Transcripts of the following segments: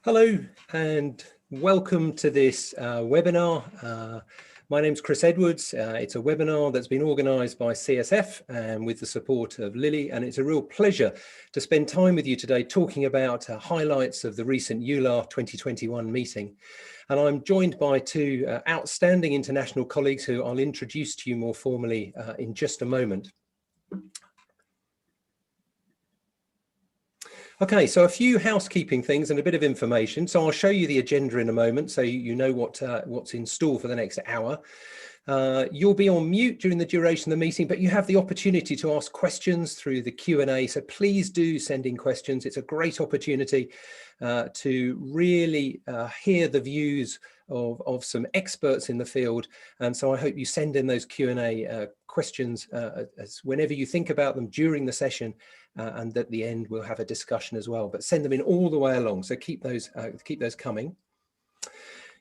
Hello and welcome to this webinar. My name's Chris Edwards. It's a webinar that's been organised by CSF and with the support of Lily, and it's a real pleasure to spend time with you today talking about highlights of the recent EULAR 2021 meeting. And I'm joined by two outstanding international colleagues who I'll introduce to you more formally in just a moment. Okay, so a few housekeeping things and a bit of information. So I'll show you the agenda in a moment so you know what's in store for the next hour. You'll be on mute during the duration of the meeting, but you have the opportunity to ask questions through the Q&A. So please do send in questions. It's a great opportunity to really hear the views of some experts in the field. And so I hope you send in those Q&A questions as whenever you think about them during the session, and at the end we'll have a discussion as well, but send them in all the way along. So keep those coming.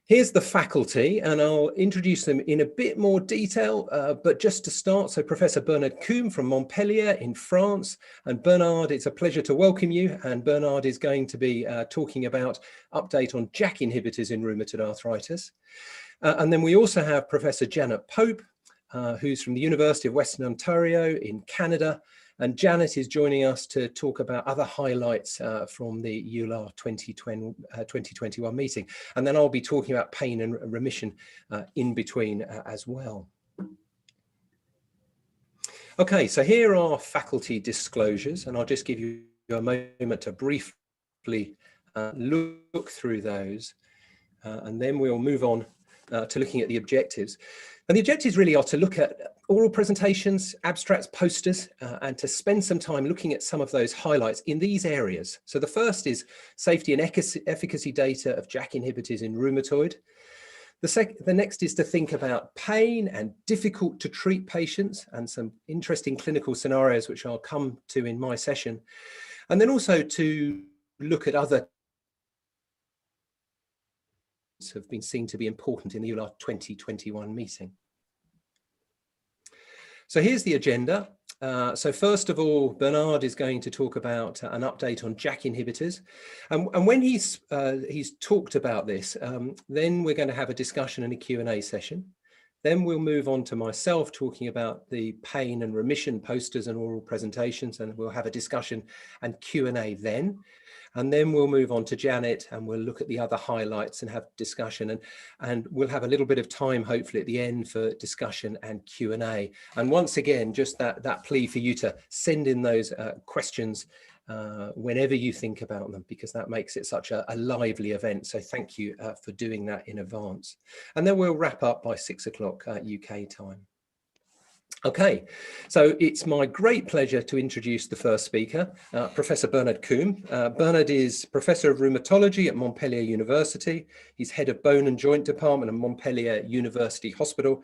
Here's the faculty, and I'll introduce them in a bit more detail, but just to start, so Professor Bernard Kuhn from Montpellier in France. And Bernard, it's a pleasure to welcome you. And Bernard is going to be talking about update on JAK inhibitors in rheumatoid arthritis. And then we also have Professor Janet Pope, who's from the University of Western Ontario in Canada. And Janet is joining us to talk about other highlights from the EULAR 2021 meeting. And then I'll be talking about pain and remission in between as well. Okay, so here are faculty disclosures, and I'll just give you a moment to briefly look through those, and then we'll move on to looking at the objectives. And the objectives really are to look at oral presentations, abstracts, posters, and to spend some time looking at some of those highlights in these areas. So the first is safety and efficacy data of JAK inhibitors in rheumatoid. The next is to think about pain and difficult to treat patients and some interesting clinical scenarios, which I'll come to in my session. And then also to look at other have been seen to be important in the EULAR 2021 meeting. So here's the agenda. So first of all, Bernard is going to talk about an update on JAK inhibitors. And when he's talked about this, then we're going to have a discussion and a Q&A session. Then we'll move on to myself talking about the pain and remission posters and oral presentations, and we'll have a discussion and Q&A then. And then we'll move on to Janet and we'll look at the other highlights and have discussion, and we'll have a little bit of time hopefully at the end for discussion and Q&A. And once again, just that plea for you to send in those questions whenever you think about them, because that makes it such a lively event. So thank you for doing that in advance. And then we'll wrap up by 6 o'clock UK time. Okay, so it's my great pleasure to introduce the first speaker, Professor Bernard Kuhn. Bernard is Professor of Rheumatology at Montpellier University. He's Head of Bone and Joint Department at Montpellier University Hospital.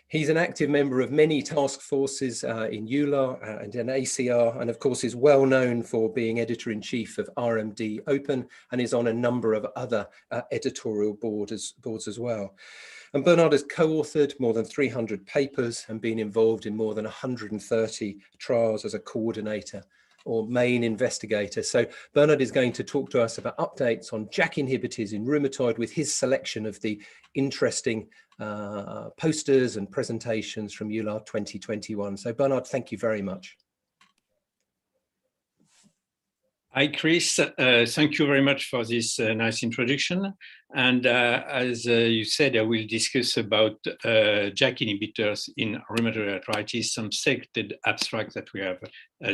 He's an active member of many task forces in EULAR and in ACR, and of course is well known for being Editor-in-Chief of RMD Open and is on a number of other editorial boards as well. And Bernard has co-authored more than 300 papers and been involved in more than 130 trials as a coordinator or main investigator. So Bernard is going to talk to us about updates on JAK inhibitors in rheumatoid with his selection of the interesting posters and presentations from EULAR 2021. So Bernard, thank you very much. Hi, Chris. Thank you very much for this nice introduction. And as you said, I will discuss about JAK inhibitors in rheumatoid arthritis, some selected abstracts that we have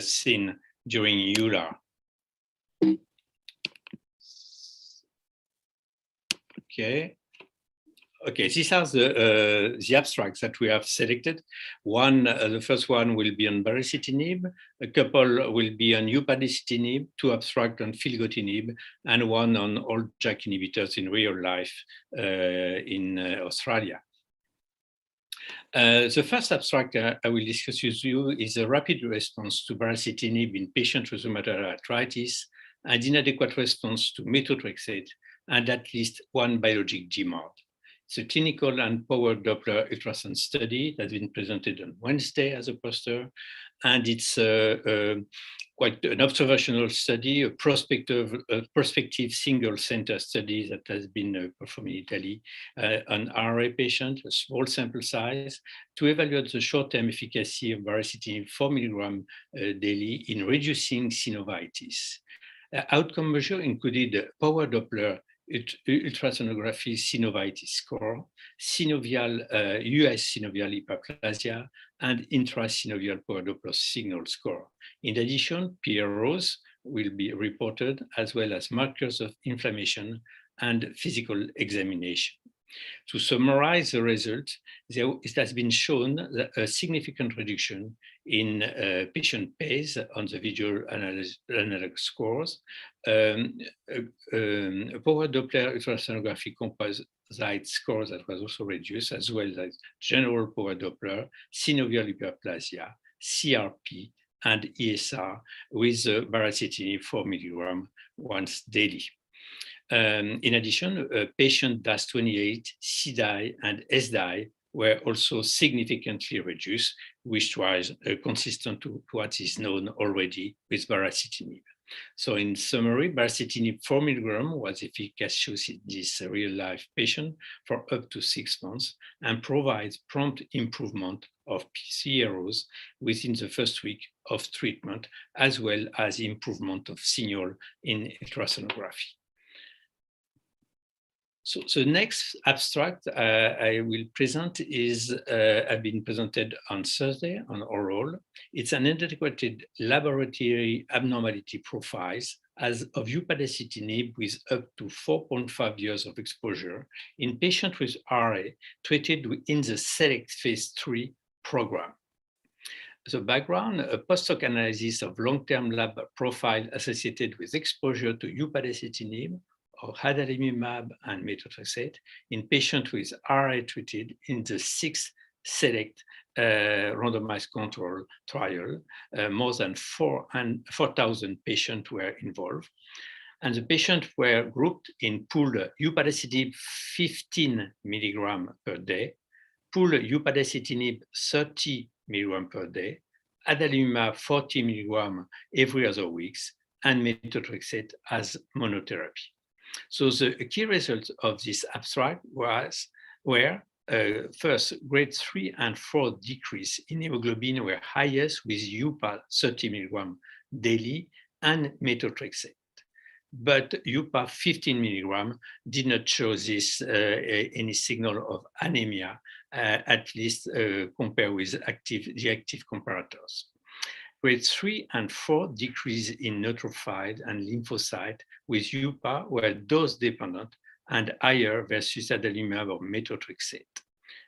seen during EULAR. Okay, these are the abstracts that we have selected. The first one will be on baricitinib, a couple will be on upadacitinib, 2 abstracts on filgotinib, and 1 on all JAK inhibitors in real life in Australia. The first abstract I will discuss with you is a rapid response to baricitinib in patients with rheumatoid arthritis and inadequate response to methotrexate and at least 1 biologic GMARD. It's a clinical and powered Doppler ultrasound study that's been presented on Wednesday as a poster, and it's quite an observational study, a prospective single center study that has been performed in Italy on RA patients, a small sample size, to evaluate the short-term efficacy of baricitinib 4 mg daily in reducing synovitis. Outcome measure included power Doppler ultrasonography synovitis score, US synovial hyperplasia, and intrasynovial power Doppler signal score. In addition, PROs will be reported, as well as markers of inflammation and physical examination. To summarize the results, it has been shown that a significant reduction in patient PACE on the visual analog scores, power Doppler ultrasonography composite score that was also reduced, as well as general power Doppler, synovial hyperplasia, CRP, and ESR with baricitinib 4 mg once daily. In addition, patient DAS28, CDAI, and SDAI were also significantly reduced, which was consistent to what is known already with baricitinib. So in summary, baricitinib 4 mg was efficacious in this real-life patient for up to 6 months and provides prompt improvement of PROs within the first week of treatment, as well as improvement of signal in ultrasonography. So the next abstract I will present is have been presented on Thursday on oral. It's an inadequate laboratory abnormality profiles as of upadacitinib with up to 4.5 years of exposure in patients with RA treated in the SELECT phase 3 program. The background, a post-hoc analysis of long-term lab profile associated with exposure to upadacitinib or adalimumab and methotrexate in patients with RA treated in the 6th SELECT randomized control trial. More than 4,000 patients were involved. And the patients were grouped in pooled upadacitinib 15 mg per day, pooled upadacitinib 30 mg per day, adalimumab 40 mg every other weeks, and methotrexate as monotherapy. So the key results of this abstract were first, grade 3 and 4 decrease in hemoglobin were highest with UPA 30 mg daily and methotrexate. But UPA 15 mg did not show this any signal of anemia, at least compared with the active comparators. Grade 3 and 4 decrease in neutrophil and lymphocyte with UPA were dose-dependent and higher versus adalimumab or methotrexate.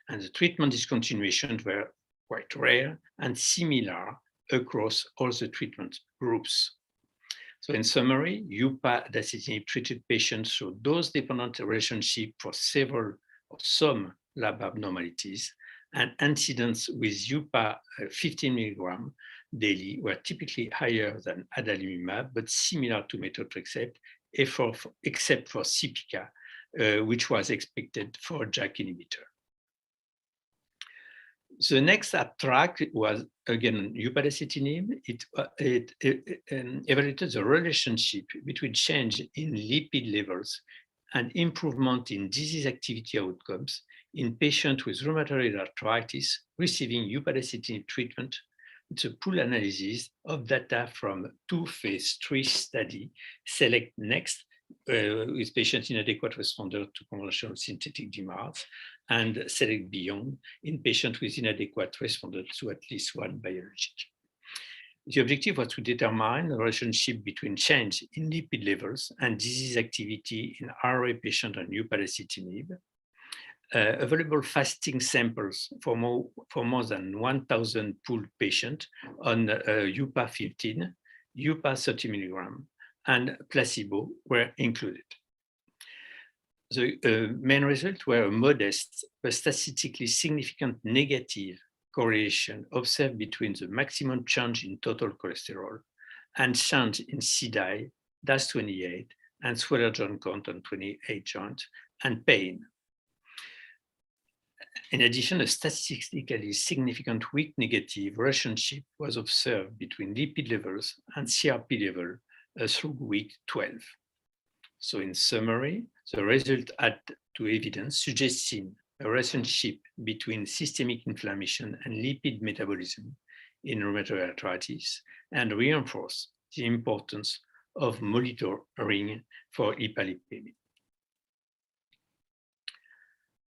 And the treatment discontinuations were quite rare and similar across all the treatment groups. So in summary, upadacitinib treated patients show dose-dependent relationship for some lab abnormalities, and incidence with UPA 15 mg daily were typically higher than adalimumab, but similar to methotrexate, except for CPK, which was expected for a JAK inhibitor. The next abstract was again upadacitinib. It evaluated the relationship between change in lipid levels and improvement in disease activity outcomes in patients with rheumatoid arthritis receiving upadacitinib treatment. It's a pool analysis of data from 2 phase 3 studies, SELECT Next, with patients inadequate responder to conventional synthetic DMARDs, and SELECT Beyond in patients with inadequate responder to at least one biologic. The objective was to determine the relationship between change in lipid levels and disease activity in RA patients on upadacitinib. Available fasting samples for more than 1,000 pooled patients on UPA 15, UPA 30 mg, and placebo were included. The main results were a modest but statistically significant negative correlation observed between the maximum change in total cholesterol and change in CDAI, DAS28, and Sweater joint count on 28 joints, and pain. In addition, a statistically significant weak negative relationship was observed between lipid levels and CRP level through week 12. So in summary, the result add to evidence suggesting a relationship between systemic inflammation and lipid metabolism in rheumatoid arthritis and reinforce the importance of monitoring for hyperlipidemia.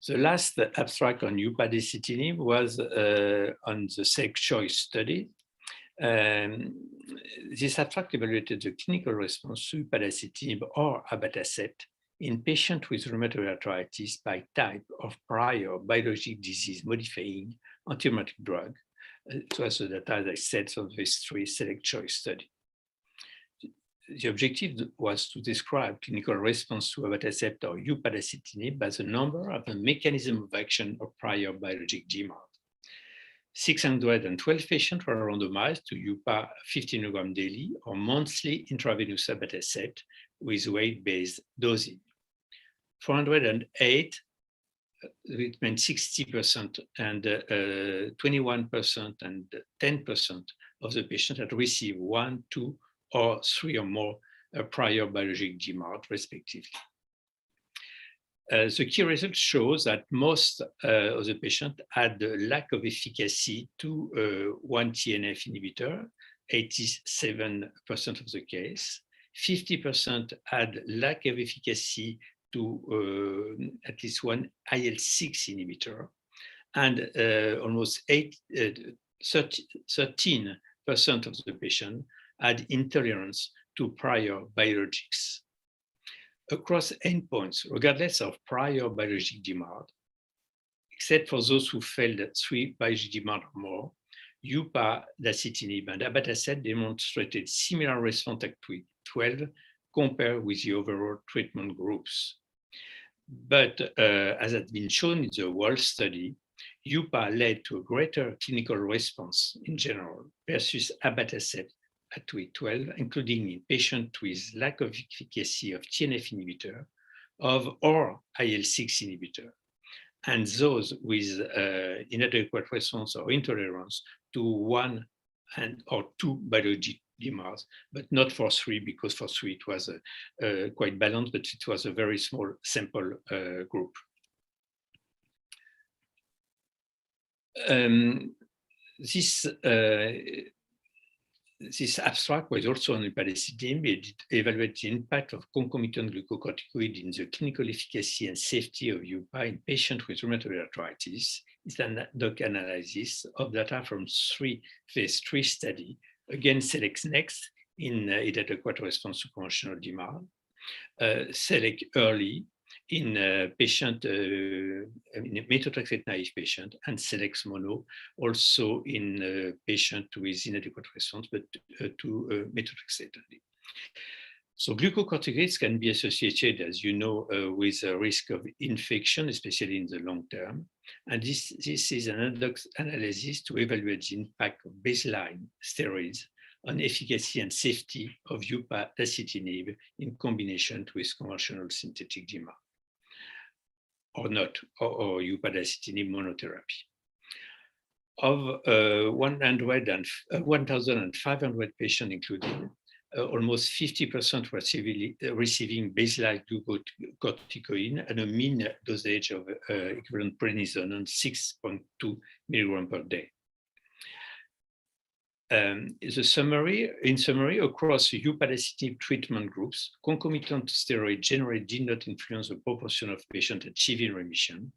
The last abstract on upadacitinib was on the SELECT choice study. This abstract evaluated the clinical response to upadacitinib or abatacept in patients with rheumatoid arthritis by type of prior biologic disease modifying antibiotic drug. It was the data, as I said, of this 3 SELECT choice study. The objective was to describe clinical response to abatacept or upadacitinib as a number of the mechanism of action of prior biologic DMARD. 612 patients were randomized to UPA 50 mg daily or monthly intravenous abatacept with weight-based dosing. 408, it meant 60% and 21% and 10% of the patients had received 1, 2, or 3 or more prior biologic DMARD, respectively. The key result shows that most of the patients had a lack of efficacy to one TNF inhibitor, 87% of the case. 50% had lack of efficacy to at least one IL-6 inhibitor, and almost 13% of the patients had intolerance to prior biologics. Across endpoints, regardless of prior biologic DMARD, except for those who failed 3 biologic DMARD or more, upadacitinib and abatacept demonstrated similar response at week 12 compared with the overall treatment groups. But as has been shown in the WORLD study, UPA led to a greater clinical response in general versus abatacept at week 12, including in patients with lack of efficacy of TNF inhibitor or IL-6 inhibitor, and those with inadequate response or intolerance to 1 or 2 biologic DMARDs, but not for 3, because for 3 it was quite balanced, but it was a very small sample group. This abstract was also on upadacitinib. It evaluated the impact of concomitant glucocorticoid in the clinical efficacy and safety of UPA in patients with rheumatoid arthritis. It's an ad hoc analysis of data from 3 phase 3 studies, again SELECT next in inadequate response to conventional DMARD, SELECT early in patient, in methotrexate naive patient, and SELECT mono also in patient with inadequate response, but to methotrexate only. So glucocorticoids can be associated, as you know, with a risk of infection, especially in the long term. And this is an ad hoc analysis to evaluate the impact of baseline steroids on efficacy and safety of upadacitinib in combination with conventional synthetic DMARD, or not, or upadacitinib monotherapy. Of 1,500 patients included, almost 50% were receiving baseline glucocorticoid and a mean dosage of equivalent prednisone on 6.2 milligrams per day. In summary, across upadacitinib treatment groups, concomitant steroid generally did not influence the proportion of patients achieving remission,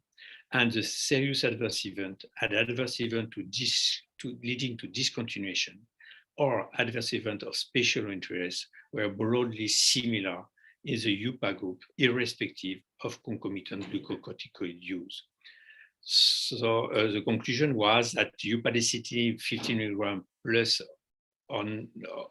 and the serious adverse event had adverse event leading to discontinuation or adverse event of special interest were broadly similar in the UPA group, irrespective of concomitant glucocorticoid use. So the conclusion was that upadacitinib 15 mg plus on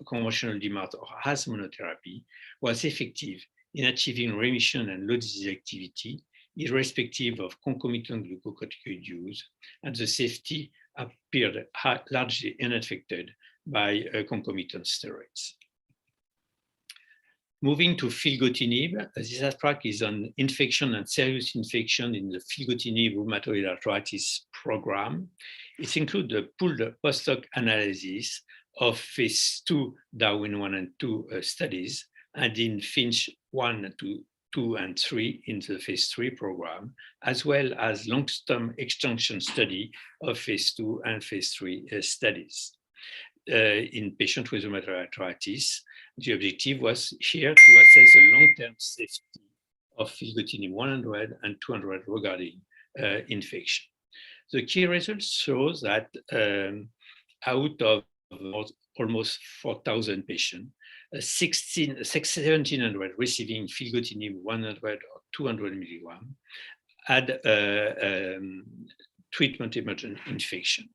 conventional DMARD or as monotherapy was effective in achieving remission and low disease activity, irrespective of concomitant glucocorticoid use, and the safety appeared largely unaffected by concomitant steroids. Moving to filgotinib, this abstract is on infection and serious infection in the filgotinib rheumatoid arthritis program. It includes a pooled post-hoc analysis of phase 2 Darwin 1 and 2 studies, and in Finch 1, 2, and 3 in the phase 3 program, as well as long-term extension study of phase 2 and phase 3 studies. In patients with rheumatoid arthritis, the objective was here to assess the long-term safety of filgotinib 100 and 200 regarding infection. The key results shows that out of almost 4,000 patients, 1,700 receiving filgotinib 100 or 200 milligram had treatment-emergent infection.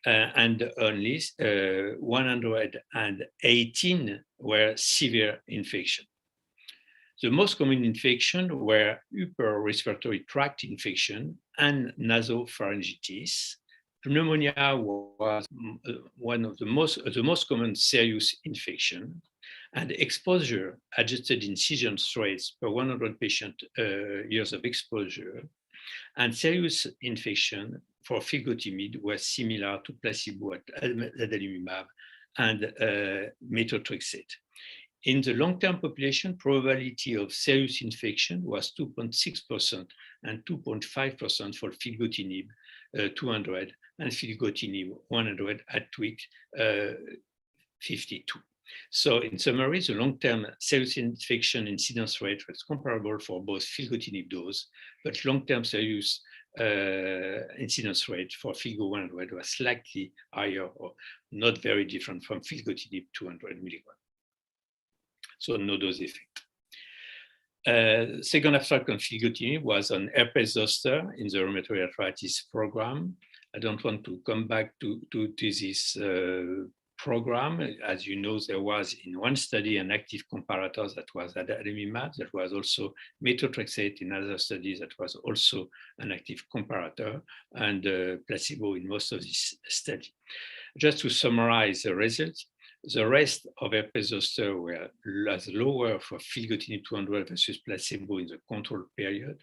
And only 118 were severe infection. The most common infection were upper respiratory tract infection and nasopharyngitis. Pneumonia was one of the most common serious infection, and exposure adjusted incision rates per 100 patient years of exposure and serious infection for filgotinib were similar to placebo at adalimumab and methotrexate. In the long-term population, probability of serious infection was 2.6% and 2.5% for filgotinib 200 and filgotinib 100 at week 52. So in summary, the long-term serious infection incidence rate was comparable for both filgotinib dose, but long-term serious incidence rate for filgo 100 was slightly higher or not very different from filgotinib 200 milligram. So no dose effect. Second abstract on filgotinib was on herpes zoster in the rheumatoid arthritis program. I don't want to come back to this program. As you know, there was in one study an active comparator that was adalimumab, that was also methotrexate in other studies that was also an active comparator, and placebo in most of this study. Just to summarize the results, the rest of herpes zoster were as lower for filgotinib 200 versus placebo in the control period.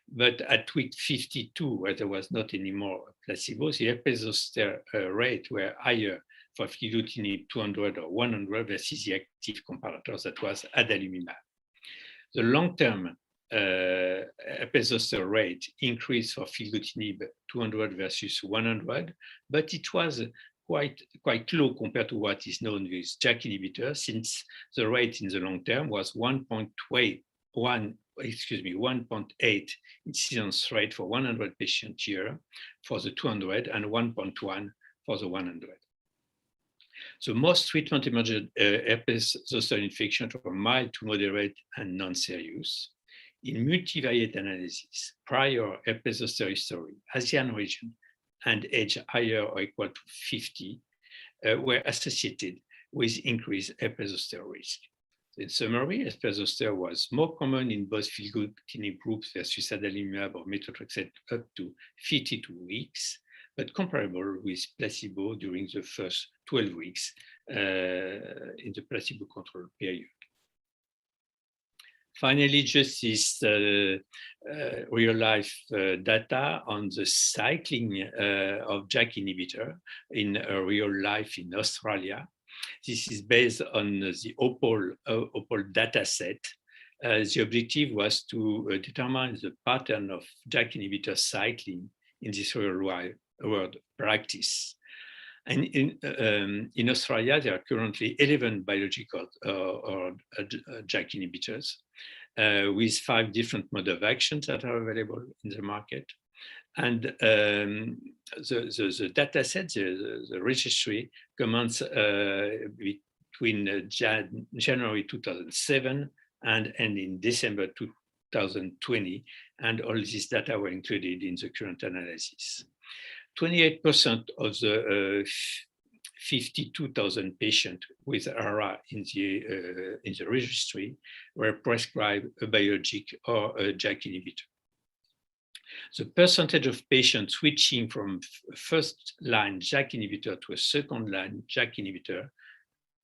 But at week 52, where there was not any more placebo, the herpes zoster rate were higher for filgotinib 200 or 100 versus the active comparators that was adalimumab. The long-term herpes zoster rate increased for filgotinib 200 versus 100, but it was quite low compared to what is known with JAK inhibitors, since the rate in the long term was 1.8 incidence rate for 100 patients year for the 200 and 1.1 for the 100. So most treatment-emergent herpes zoster infections were mild to moderate and non-serious. In multivariate analysis, prior herpes zoster history, ASEAN region, and age higher or equal to 50 were associated with increased herpes zoster risk. In summary, herpes zoster was more common in both filgotinib groups versus adalimumab or methotrexate up to 52 weeks, but comparable with placebo during the first 12 weeks in the placebo control period. Finally, just this real-life data on the cycling of JAK inhibitor in real life in Australia. This is based on the OPAL data set. The objective was to determine the pattern of JAK inhibitor cycling in this real-world practice. And in Australia, there are currently 11 biological or JAK inhibitors with 5 different modes of actions that are available in the market. And the data set, the registry, commenced between January 2007 and in December 2020. And all this data were included in the current analysis. 28% of the 52,000 patients with RA in the registry were prescribed a biologic or a JAK inhibitor. The percentage of patients switching from first-line JAK inhibitor to a second-line JAK inhibitor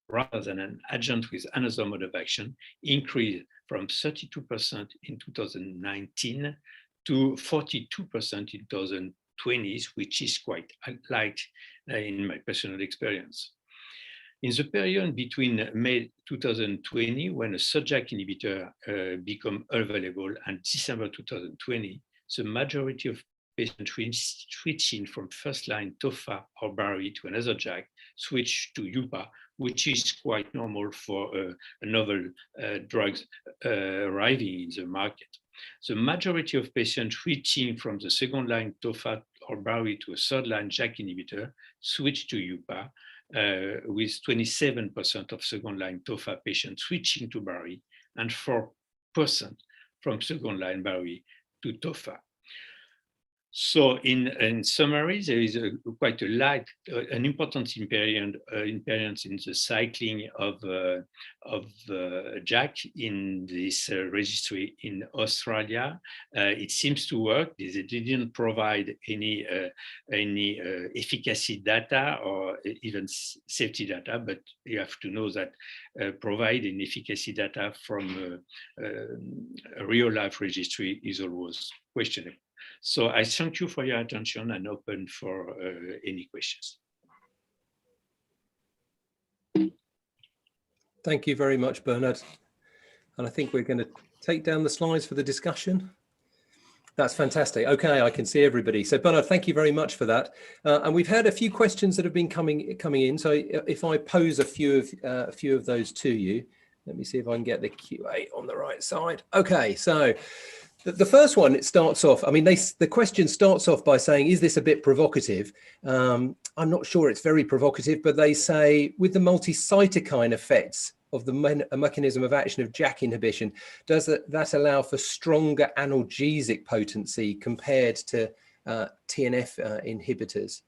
rather than an adjunct with another mode of action increased from 32% in 2019 to 42% in 2020, which is quite light in my personal experience. In the period between May 2020, when a JAK inhibitor became available, and December 2020, the majority of patients switching from first-line TOFA or BARI to another JAK switched to UPA, which is quite normal for novel drugs arriving in the market. The majority of patients switching from the second-line TOFA or BARI to a third-line JAK inhibitor switched to UPA, with 27% of second-line TOFA patients switching to BARI and 4% from second-line BARI to TOFA. So in summary, there is quite a light, an important invariance in the cycling of JAK in this registry in Australia. It seems to work. They didn't provide any efficacy data or even safety data, but you have to know that providing efficacy data from a real life registry is always questionable. So I thank you for your attention and open for any questions. Thank you very much, Bernard. And I think we're going to take down the slides for the discussion. That's fantastic. Okay, I can see everybody. So Bernard, thank you very much for that. And we've had a few questions that have been coming in. So if I pose a few of those to you, let me see if I can get the QA on the right side. Okay, so the first one, it starts off, I mean, the question starts off by saying, is this a bit provocative? I'm not sure it's very provocative, but they say, with the multi-cytokine effects of the mechanism of action of JAK inhibition, does that allow for stronger analgesic potency compared to TNF inhibitors?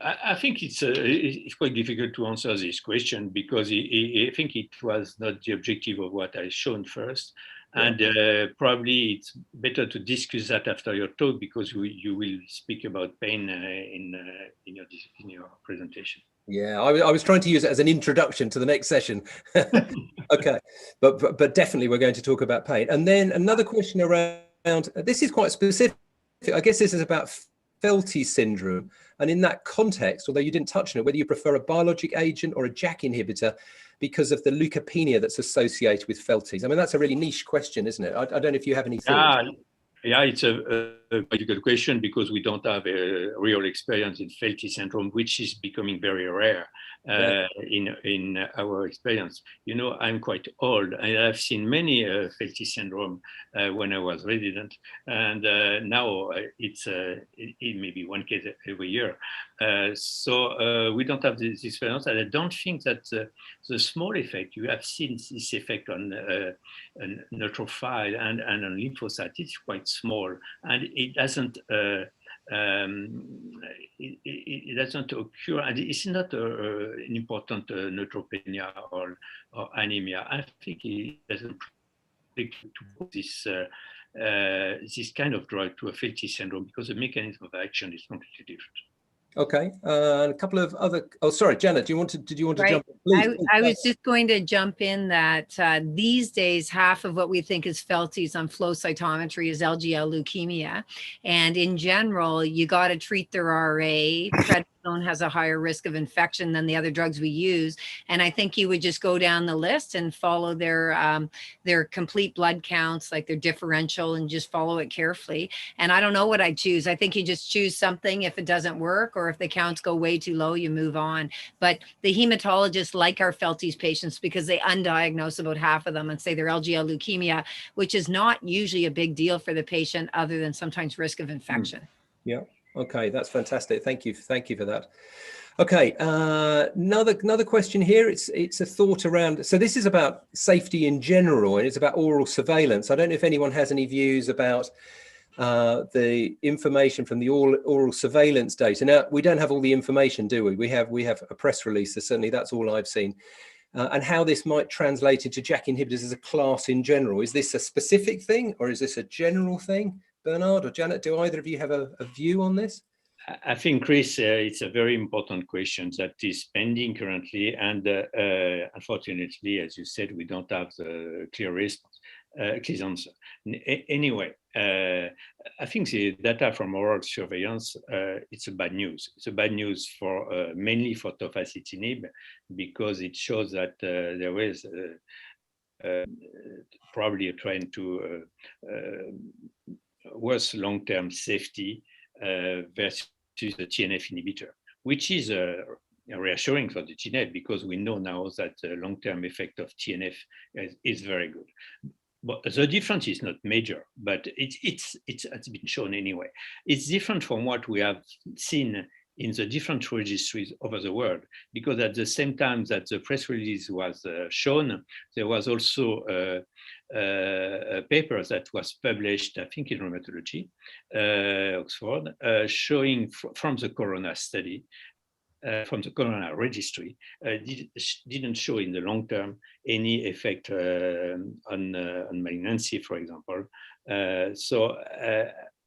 I think it's quite difficult to answer this question because I think it was not the objective of what I shown first. And probably it's better to discuss that after your talk because you will speak about pain in your presentation. Yeah, I was trying to use it as an introduction to the next session. Okay, but definitely we're going to talk about pain. And then another question around, this is quite specific. I guess this is about Felty syndrome. And in that context, although you didn't touch on it, whether you prefer a biologic agent or a JAK inhibitor because of the leukopenia that's associated with Felties. I mean, that's a really niche question, isn't it? I don't know if you have any thoughts. Yeah, it's a difficult question because we don't have a real experience in Felty syndrome, which is becoming very rare in our experience. You know, I'm quite old and I've seen many Felty syndrome when I was resident, and now it's it may be one case every year. So we don't have this experience, and I don't think that the small effect you have seen, this effect on neutrophil and on lymphocyte, is quite small, and it doesn't it doesn't occur, and it's not an important neutropenia or anemia. I think it doesn't predict to this this kind of drug to a Felty syndrome because the mechanism of action is completely different. Okay, a couple of other. Oh, sorry, Janet. Did you want to jump in? Please, I was just going to jump in that these days, half of what we think is Felties on flow cytometry is LGL leukemia, and in general, you got to treat their RA. Prednisone has a higher risk of infection than the other drugs we use, and I think you would just go down the list and follow their complete blood counts, like their differential, and just follow it carefully. And I don't know what I'd choose. I think you just choose something. If it doesn't work, or if the counts go way too low, you move on. But the hematologists like our Felties patients because they undiagnose about half of them and say they're LGL leukemia, which is not usually a big deal for the patient other than sometimes risk of infection. Yeah. Okay, that's fantastic. Thank you for that. Okay, another question here. It's a thought around. So this is about safety in general, and it's about oral surveillance. I don't know if anyone has any views about the information from the oral surveillance data. Now, we don't have all the information, do we? We have a press release. So certainly that's all I've seen. And how this might translate into JAK inhibitors as a class in general. Is this a specific thing or is this a general thing? Bernard or Janet, do either of you have a view on this? I think, Chris, it's a very important question that is pending currently, and unfortunately, as you said, we don't have the clear response, clear answer. Anyway, I think the data from oral surveillance, it's a bad news. It's a bad news for mainly for tofacitinib, because it shows that there is probably a trend to worse long-term safety versus the TNF inhibitor, which is reassuring for the TNF, because we know now that the long-term effect of TNF is very good. But the difference is not major, but it's been shown anyway. It's different from what we have seen in the different registries over the world, because at the same time that the press release was shown, there was also a paper that was published, I think in Rheumatology, Oxford, showing from the Corona study, from the Corona registry, didn't show in the long term any effect on malignancy, for example. So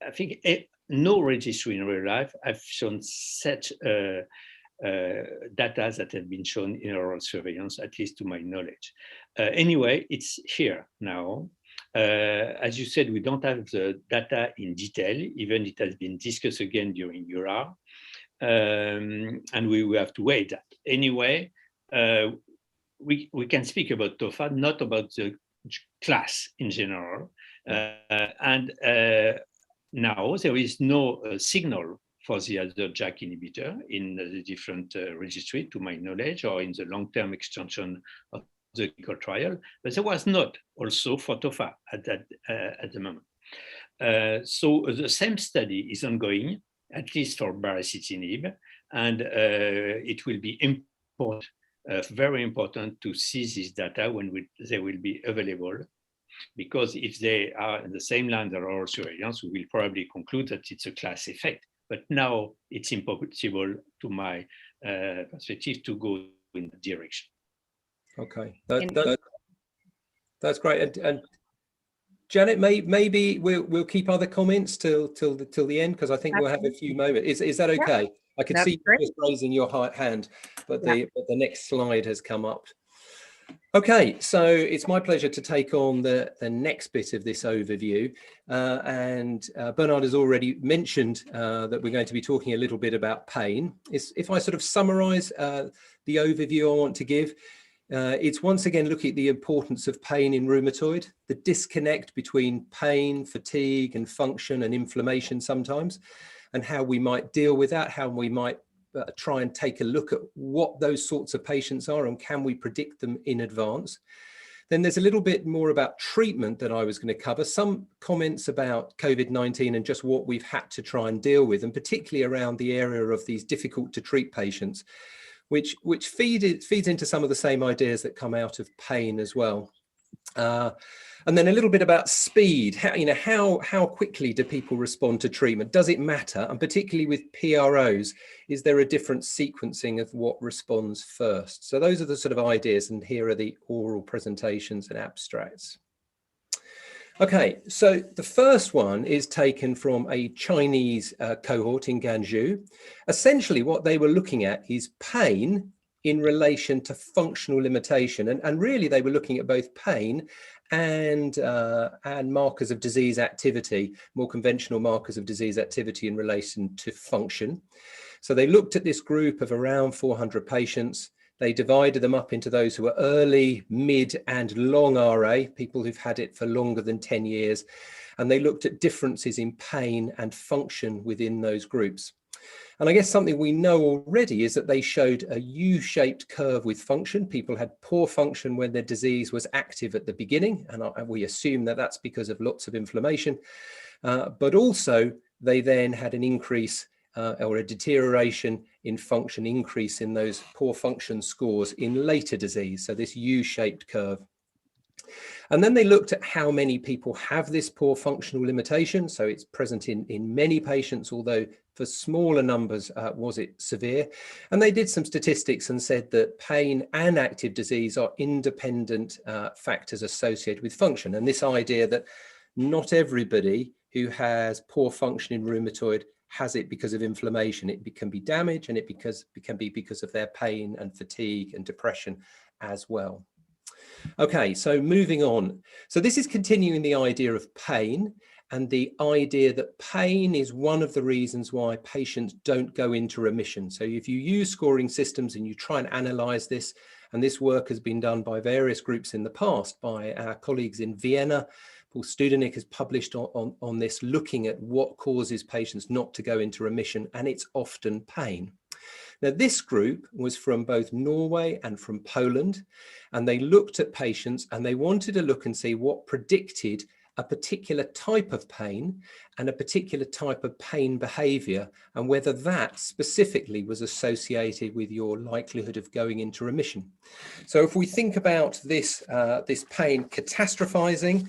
I think no registry in real life have shown such data that have been shown in oral surveillance, at least to my knowledge. Anyway, it's here now. As you said, we don't have the data in detail, even it has been discussed again during EULAR, and we will have to wait. Anyway, we can speak about TOFA, not about the class in general. And now there is no signal for the other JAK inhibitor in the different registry, to my knowledge, or in the long-term extension of the clinical trial, but there was not also for TOFA at the moment. So the same study is ongoing, at least for baricitinib, and it will be important, very important to see this data when they will be available, because if they are in the same line as oral surveillance, we will probably conclude that it's a class effect. But now it's impossible, to my perspective, to go in that direction. Okay, that's great. And Janet, maybe we'll keep other comments till the end, because I think we'll have a few moments. Is that okay? Yep. I could see you just raising your hand, but the next slide has come up. Okay, so it's my pleasure to take on the next bit of this overview. And Bernard has already mentioned that we're going to be talking a little bit about pain. If I sort of summarize the overview I want to give, it's once again looking at the importance of pain in rheumatoid, the disconnect between pain, fatigue, and function and inflammation sometimes, and how we might deal with that, how we might try and take a look at what those sorts of patients are and can we predict them in advance. Then there's a little bit more about treatment that I was going to cover, some comments about COVID-19 and just what we've had to try and deal with, and particularly around the area of these difficult to treat patients, which feeds into some of the same ideas that come out of pain as well. And then a little bit about speed. How quickly do people respond to treatment? Does it matter? And particularly with PROs, is there a different sequencing of what responds first? So those are the sort of ideas, and here are the oral presentations and abstracts. Okay, so the first one is taken from a Chinese cohort in Ganzhou. Essentially, what they were looking at is pain in relation to functional limitation, and really they were looking at both pain and markers of disease activity, more conventional markers of disease activity in relation to function. So they looked at this group of around 400 patients. They divided them up into those who were early, mid, and long RA, people who've had it for longer than 10 years. And they looked at differences in pain and function within those groups. And I guess something we know already is that they showed a U-shaped curve with function. People had poor function when their disease was active at the beginning, and we assume that that's because of lots of inflammation. But also, they then had an increase or a deterioration in function, increase in those poor function scores in later disease. So this U-shaped curve. And then they looked at how many people have this poor functional limitation. So it's present in many patients, although for smaller numbers was it severe. And they did some statistics and said that pain and active disease are independent factors associated with function. And this idea that not everybody who has poor function in rheumatoid has it because of inflammation. It can be damage, and it can be because of their pain and fatigue and depression as well. Okay, so moving on. So this is continuing the idea of pain, and the idea that pain is one of the reasons why patients don't go into remission. So if you use scoring systems and you try and analyze this, and this work has been done by various groups in the past, by our colleagues in Vienna. Paul Studenik has published on this, looking at what causes patients not to go into remission, and it's often pain. Now, this group was from both Norway and from Poland, and they looked at patients and they wanted to look and see what predicted a particular type of pain and a particular type of pain behavior, and whether that specifically was associated with your likelihood of going into remission. So if we think about this, this pain catastrophizing,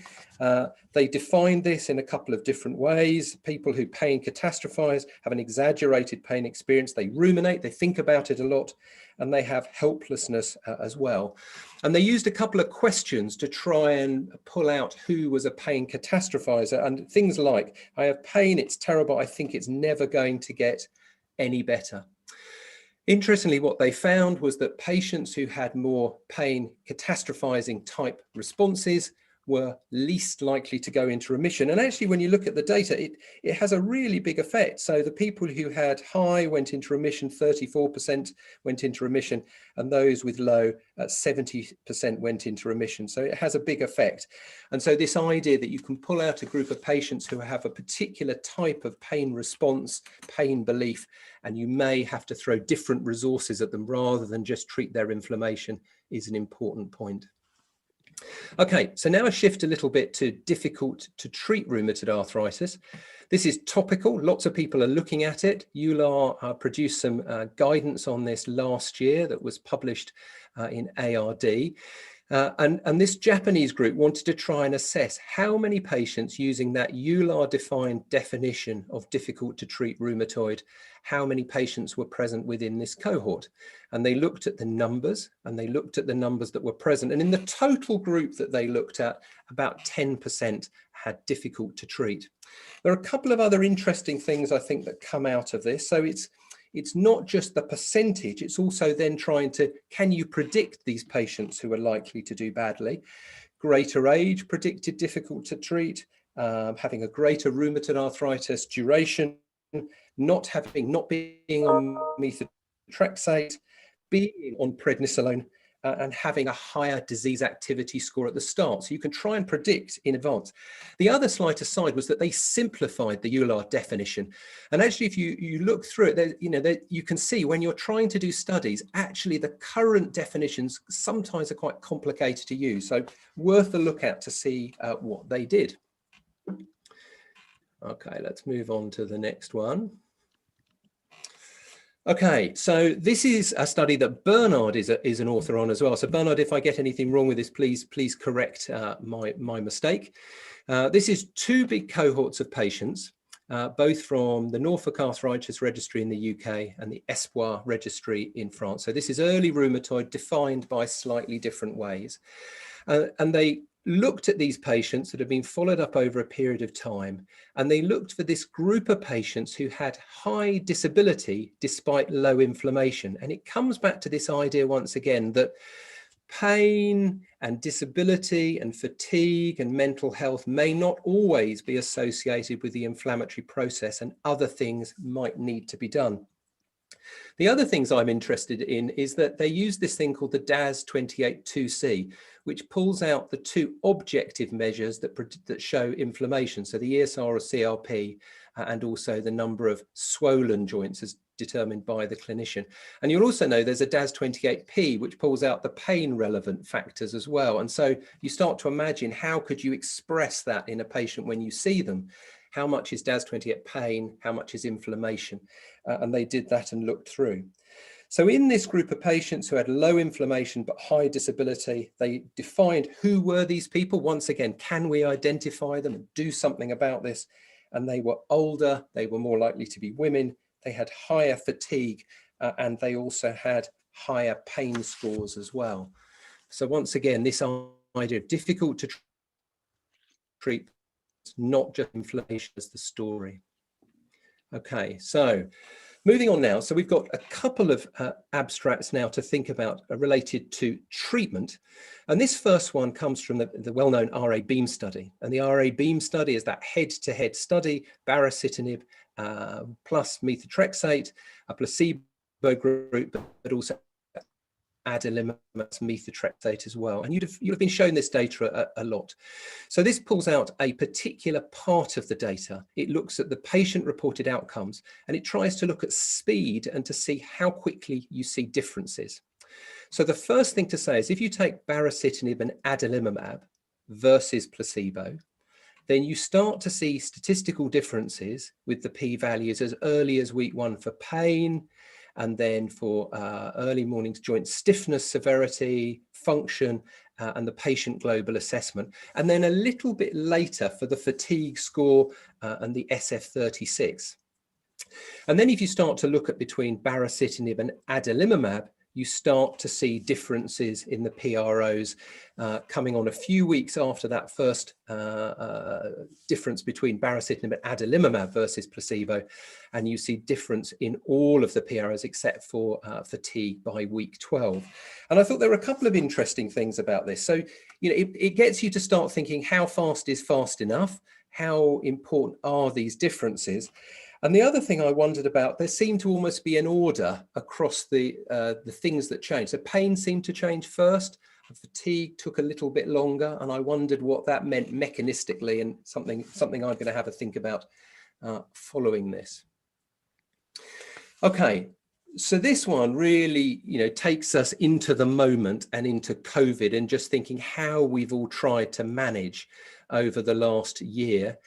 they defined this in a couple of different ways. People who pain catastrophize have an exaggerated pain experience. They ruminate, they think about it a lot, and they have helplessness as well. And they used a couple of questions to try and pull out who was a pain catastrophizer, and things like, I have pain, it's terrible, I think it's never going to get any better. Interestingly, what they found was that patients who had more pain catastrophizing type responses were least likely to go into remission. And actually, when you look at the data, it has a really big effect. So the people who had high went into remission, 34% went into remission, and those with low, 70% went into remission. So it has a big effect. And so this idea that you can pull out a group of patients who have a particular type of pain response, pain belief, and you may have to throw different resources at them rather than just treat their inflammation is an important point. Okay, so now I shift a little bit to difficult to treat rheumatoid arthritis. This is topical. Lots of people are looking at it. EULAR produced some guidance on this last year that was published in ARD. And this Japanese group wanted to try and assess how many patients using that EULAR defined definition of difficult to treat rheumatoid, how many patients were present within this cohort. And they looked at the numbers, and they looked at the numbers that were present. And in the total group that they looked at, about 10% had difficult to treat. There are a couple of other interesting things I think that come out of this. So it's not just the percentage, it's also then trying to, can you predict these patients who are likely to do badly? Greater age predicted difficult to treat, having a greater rheumatoid arthritis duration, not being on methotrexate, being on prednisolone, and having a higher disease activity score at the start. So you can try and predict in advance. The other slight aside was that they simplified the EULAR definition. And actually, if you look through it, you can see when you're trying to do studies, actually the current definitions sometimes are quite complicated to use. So worth a look at to see what they did. Okay, let's move on to the next one. Okay, so this is a study that Bernard is an author on as well. So Bernard, if I get anything wrong with this, please correct my mistake. This is two big cohorts of patients, both from the Norfolk Arthritis Registry in the UK and the Espoir Registry in France. So this is early rheumatoid defined by slightly different ways. And they looked at these patients that have been followed up over a period of time, and they looked for this group of patients who had high disability despite low inflammation. And it comes back to this idea once again that pain and disability and fatigue and mental health may not always be associated with the inflammatory process, and other things might need to be done. The other things I'm interested in is that they use this thing called the DAS28-2C, which pulls out the two objective measures that show inflammation. So the ESR or CRP, and also the number of swollen joints as determined by the clinician. And you'll also know there's a DAS28P, which pulls out the pain relevant factors as well. And so you start to imagine, how could you express that in a patient when you see them? How much is DAS28 pain? How much is inflammation? And they did that and looked through. So in this group of patients who had low inflammation but high disability, they defined who were these people. Once again, can we identify them and do something about this? And they were older, they were more likely to be women, they had higher fatigue, and they also had higher pain scores as well. So once again, this idea of difficult to treat, not just inflammation as the story. Okay, so moving on now. So we've got a couple of abstracts now to think about related to treatment. And this first one comes from the well-known RA-Beam study. And the RA-Beam study is that head-to-head study, baricitinib plus methotrexate, a placebo group, but also adalimumab, methotrexate as well. And you'd have been shown this data a lot. So this pulls out a particular part of the data. It looks at the patient-reported outcomes, and it tries to look at speed and to see how quickly you see differences. So the first thing to say is if you take baricitinib and adalimumab versus placebo, then you start to see statistical differences with the p-values as early as week 1 for pain, and then for early morning joint stiffness, severity, function, and the patient global assessment. And then a little bit later for the fatigue score and the SF-36. And then if you start to look at between baricitinib and adalimumab, you start to see differences in the PROs coming on a few weeks after that first difference between baricitinib and adalimumab versus placebo. And you see difference in all of the PROs except for fatigue by week 12. And I thought there were a couple of interesting things about this. So, you know, it gets you to start thinking, how fast is fast enough? How important are these differences? And the other thing I wondered about, there seemed to almost be an order across the things that changed. So pain seemed to change first, and fatigue took a little bit longer, and I wondered what that meant mechanistically, and something I'm going to have a think about following this. Okay, so this one really, you know, takes us into the moment and into COVID, and just thinking how we've all tried to manage over the last year.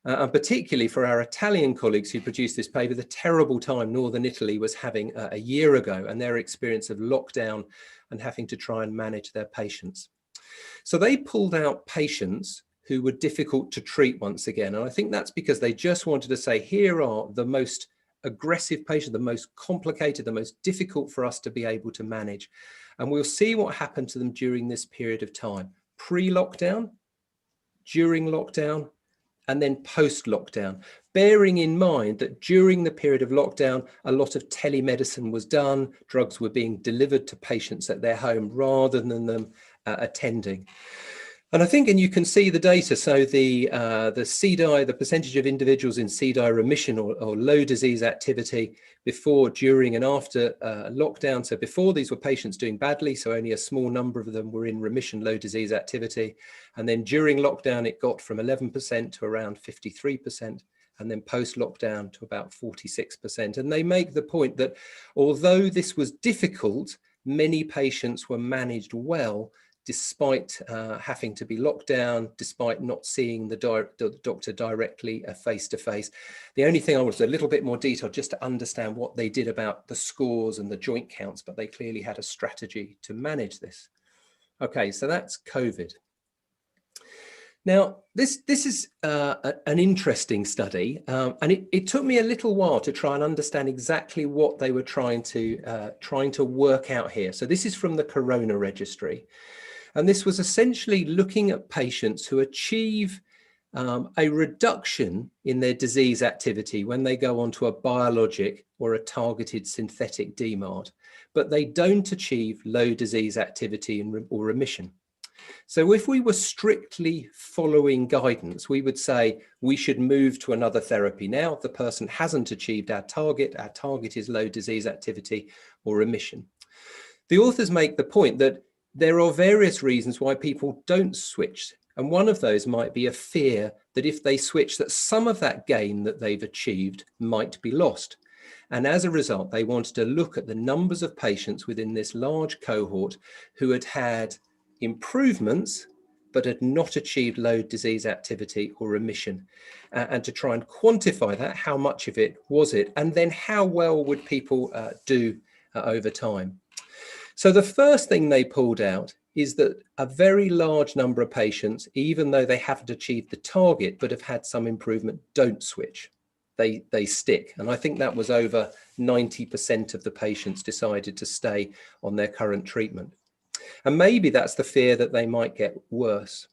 And particularly for our Italian colleagues who produced this paper, the terrible time Northern Italy was having a year ago, and their experience of lockdown and having to try and manage their patients. So they pulled out patients who were difficult to treat once again. And I think that's because they just wanted to say, here are the most aggressive patients, the most complicated, the most difficult for us to be able to manage. And we'll see what happened to them during this period of time, pre-lockdown, during lockdown, and then post-lockdown, bearing in mind that during the period of lockdown, a lot of telemedicine was done, drugs were being delivered to patients at their home rather than them attending. And I think, and you can see the data, so the CDAI, the percentage of individuals in CDAI remission or low disease activity before, during and after lockdown. So before, these were patients doing badly, so only a small number of them were in remission, low disease activity. And then during lockdown, it got from 11% to around 53%. And then post-lockdown to about 46%. And they make the point that although this was difficult, many patients were managed well, despite having to be locked down, despite not seeing the doctor directly face-to-face. The only thing I was a little bit more detailed just to understand what they did about the scores and the joint counts, but they clearly had a strategy to manage this. Okay, so that's COVID. Now, this is an interesting study, and it took me a little while to try and understand exactly what they were trying to work out here. So this is from the Corona Registry. And this was essentially looking at patients who achieve a reduction in their disease activity when they go onto a biologic or a targeted synthetic DMARD, but they don't achieve low disease activity or remission. So if we were strictly following guidance, we would say we should move to another therapy. Now the person hasn't achieved our target is low disease activity or remission. The authors make the point that there are various reasons why people don't switch. And one of those might be a fear that if they switch, that some of that gain that they've achieved might be lost. And as a result, they wanted to look at the numbers of patients within this large cohort who had had improvements, but had not achieved low disease activity or remission, and to try and quantify that, how much of it was it, and then how well would people do over time. So the first thing they pulled out is that a very large number of patients, even though they haven't achieved the target but have had some improvement, don't switch. They stick. And I think that was over 90% of the patients decided to stay on their current treatment. And maybe that's the fear that they might get worse.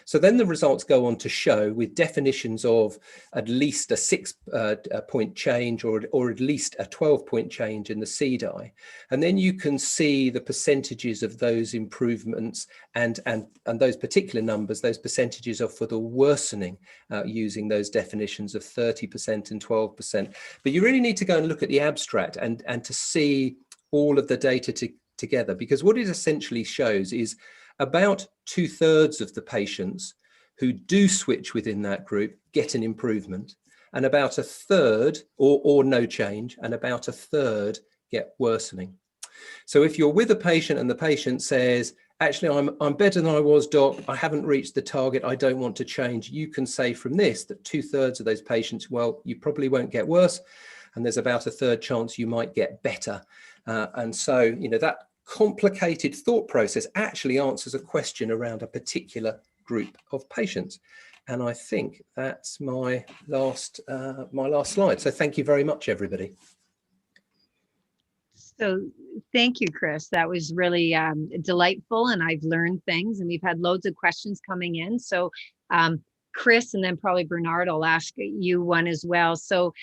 So then the results go on to show, with definitions of at least a 6-point change or at least a 12-point change in the CDAI. And then you can see the percentages of those improvements and those particular numbers, those percentages are for the worsening using those definitions of 30% and 12%. But you really need to go and look at the abstract and to see all of the data together, because what it essentially shows is about 2/3 of the patients who do switch within that group get an improvement, and about 1/3 or no change, and about 1/3 get worsening. So if you're with a patient and the patient says, actually, I'm better than I was, doc, I haven't reached the target, I don't want to change, you can say from this that 2/3 of those patients, well, you probably won't get worse, and there's about 1/3 chance you might get better. And so, you know, that complicated thought process actually answers a question around a particular group of patients. And I think that's my last slide. So thank you very much, everybody. So thank you, Chris. That was really delightful, and I've learned things, and we've had loads of questions coming in. So Chris, and then probably Bernard, I'll ask you one as well. So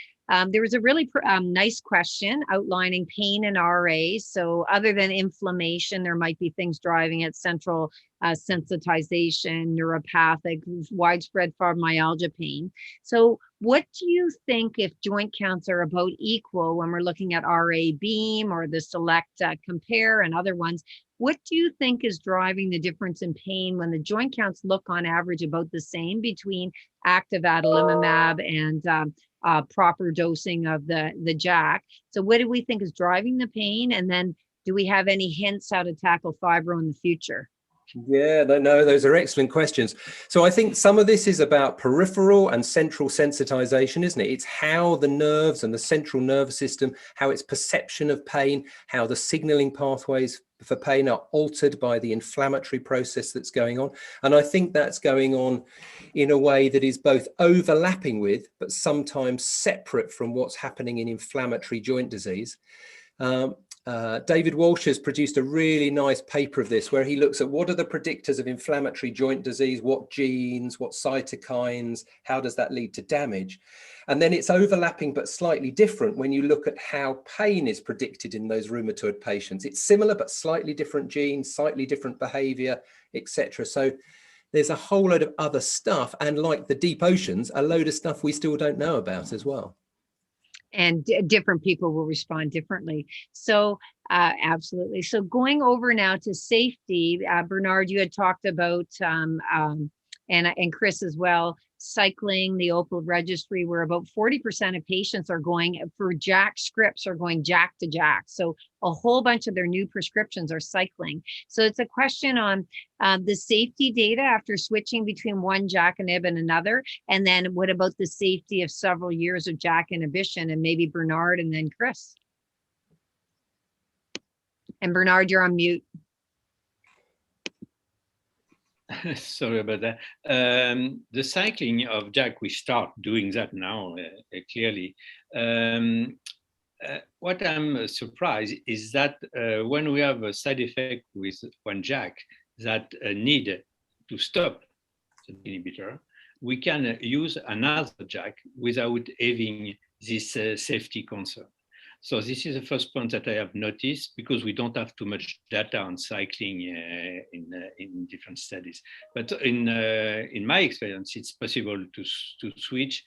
there was a really nice question outlining pain in RA. So other than inflammation, there might be things driving it: central sensitization, neuropathic, widespread fibromyalgia pain. So what do you think, if joint counts are about equal when we're looking at RA Beam or the Select Compare and other ones, what do you think is driving the difference in pain when the joint counts look on average about the same between active adalimumab and proper dosing of the JAK? So what do we think is driving the pain? And then do we have any hints how to tackle fibro in the future? Yeah, no, those are excellent questions. So I think some of this is about peripheral and central sensitization, isn't it? It's how the nerves and the central nervous system, how its perception of pain, how the signaling pathways for pain are altered by the inflammatory process that's going on. And I think that's going on in a way that is both overlapping with, but sometimes separate from what's happening in inflammatory joint disease. David Walsh has produced a really nice paper of this, where he looks at what are the predictors of inflammatory joint disease, what genes, what cytokines, how does that lead to damage? And then it's overlapping but slightly different when you look at how pain is predicted in those rheumatoid patients. It's similar but slightly different genes, slightly different behavior, etc. So there's a whole load of other stuff, and like the deep oceans, a load of stuff we still don't know about as well. And different people will respond differently. So absolutely. So going over now to safety, Bernard, you had talked about, and Chris as well, cycling the OPAL registry, where about 40% of patients are going for JAK scripts, are going JAK to JAK. So a whole bunch of their new prescriptions are cycling. So it's a question on the safety data after switching between one JAK inhib and another. And then what about the safety of several years of JAK inhibition? And maybe Bernard and then Chris. And Bernard, you're on mute. Sorry about that. The cycling of JAK, we start doing that now, clearly. What I'm surprised is that when we have a side effect with one JAK that need to stop the inhibitor, we can use another JAK without having this safety concern. So this is the first point that I have noticed, because we don't have too much data on cycling in different studies. But in my experience, it's possible to switch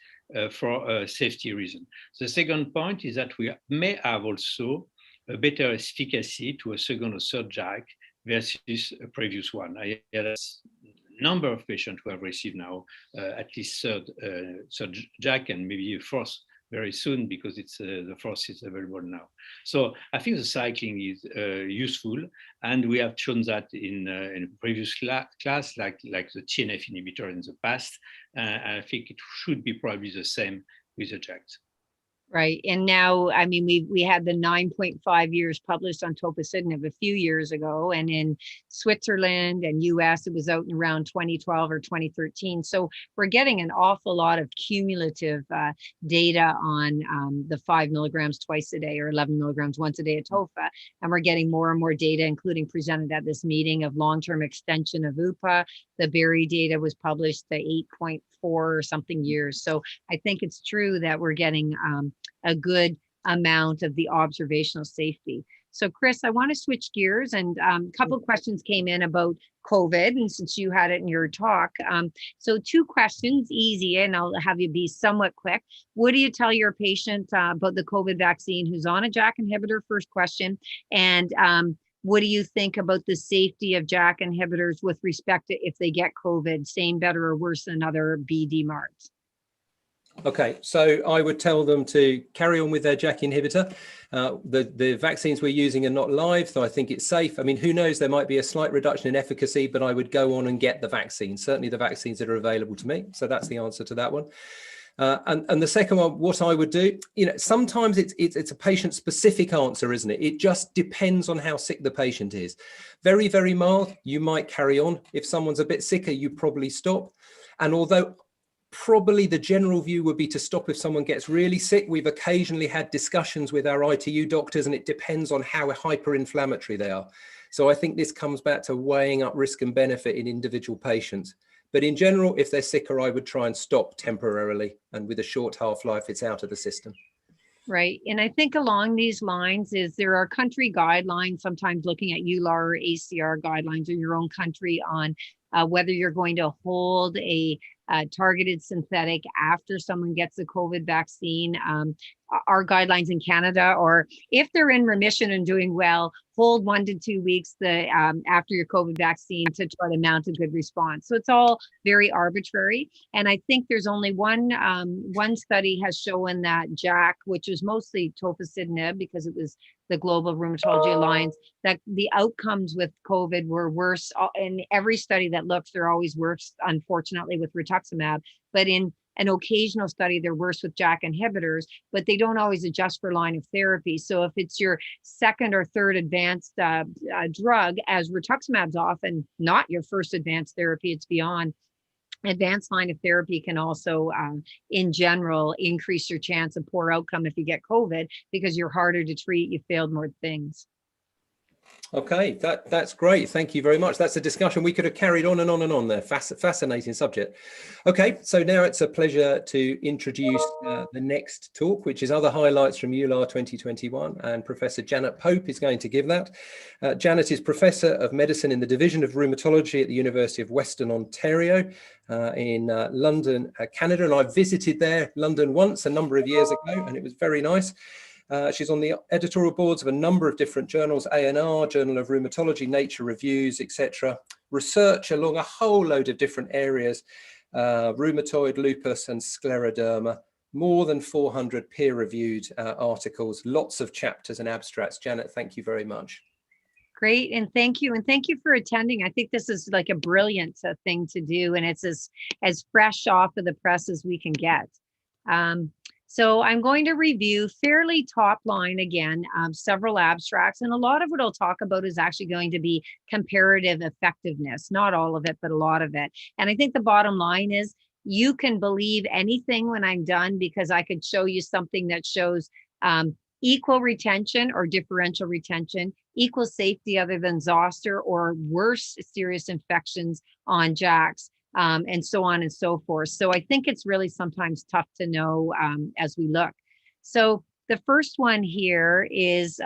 for a safety reason. The second point is that we may have also a better efficacy to a second or third JAK versus a previous one. I had a number of patients who have received now at least third JAK, and maybe a fourth very soon, because it's the fourth is available now. So I think the cycling is useful, and we have shown that in a previous class, like the TNF inhibitor in the past. I think it should be probably the same with the JAKs. Right. And now, I mean, we had the 9.5 years published on tofacitinib a few years ago, and in Switzerland and US, it was out in around 2012 or 2013. So we're getting an awful lot of cumulative data on the 5 milligrams twice a day or 11 milligrams once a day of tofa. And we're getting more and more data, including presented at this meeting, of long-term extension of UPA. The Berry data was published, the 8.4 or something years. So I think it's true that we're getting a good amount of the observational safety. So Chris, I want to switch gears, and a couple of questions came in about COVID, and since you had it in your talk. So 2 questions, easy, and I'll have you be somewhat quick. What do you tell your patient about the COVID vaccine who's on a JAK inhibitor? First question. And what do you think about the safety of JAK inhibitors with respect to if they get COVID, same, better, or worse than other BD marks? Okay, so I would tell them to carry on with their JAK inhibitor. The vaccines we're using are not live, so I think it's safe. I mean, who knows, there might be a slight reduction in efficacy, but I would go on and get the vaccine, certainly the vaccines that are available to me. So that's the answer to that one. And the second one, what I would do, sometimes it's a patient specific answer, isn't it? It just depends on how sick the patient is. Very, very mild, you might carry on. If someone's a bit sicker, you probably stop. And although probably the general view would be to stop if someone gets really sick, we've occasionally had discussions with our ITU doctors, and it depends on how hyperinflammatory they are. So I think this comes back to weighing up risk and benefit in individual patients. But in general, if they're sicker, I would try and stop temporarily. And with a short half-life, it's out of the system. Right. And I think along these lines there are country guidelines, sometimes looking at EULAR or ACR guidelines in your own country on whether you're going to hold a targeted synthetic after someone gets the COVID vaccine. Our guidelines in Canada, or if they're in remission and doing well, hold 1 to 2 weeks after your COVID vaccine to try to mount a good response. So it's all very arbitrary. And I think there's only one study has shown that JAK, which was mostly tofacitinib because it was the Global Rheumatology Alliance, that the outcomes with COVID were worse. In every study that looks, they're always worse, unfortunately, with rituximab. But in an occasional study, they're worse with JAK inhibitors, but they don't always adjust for line of therapy. So if it's your second or third advanced drug, as rituximab's often not your first advanced therapy, it's beyond. Advanced line of therapy can also, in general, increase your chance of poor outcome if you get COVID because you're harder to treat, you failed more things. Okay, that's great. Thank you very much. That's a discussion we could have carried on and on and on there. Fascinating subject. Okay, so now it's a pleasure to introduce the next talk, which is other highlights from EULAR 2021, and Professor Janet Pope is going to give that. Janet is Professor of Medicine in the Division of Rheumatology at the University of Western Ontario in London, Canada, and I visited there, London, once a number of years ago, and it was very nice. She's on the editorial boards of a number of different journals, A&R, Journal of Rheumatology, Nature Reviews, etc. Research along a whole load of different areas, rheumatoid, lupus and scleroderma, more than 400 peer-reviewed articles, lots of chapters and abstracts. Janet, thank you very much. Great, and thank you for attending. I think this is like a brilliant thing to do, and it's as fresh off of the press as we can get. So I'm going to review fairly top line again, several abstracts, and a lot of what I'll talk about is actually going to be comparative effectiveness, not all of it, but a lot of it. And I think the bottom line is you can believe anything when I'm done, because I could show you something that shows equal retention or differential retention, equal safety other than zoster, or worse serious infections on JAKs. And so on and so forth. So I think it's really sometimes tough to know as we look. So the first one here is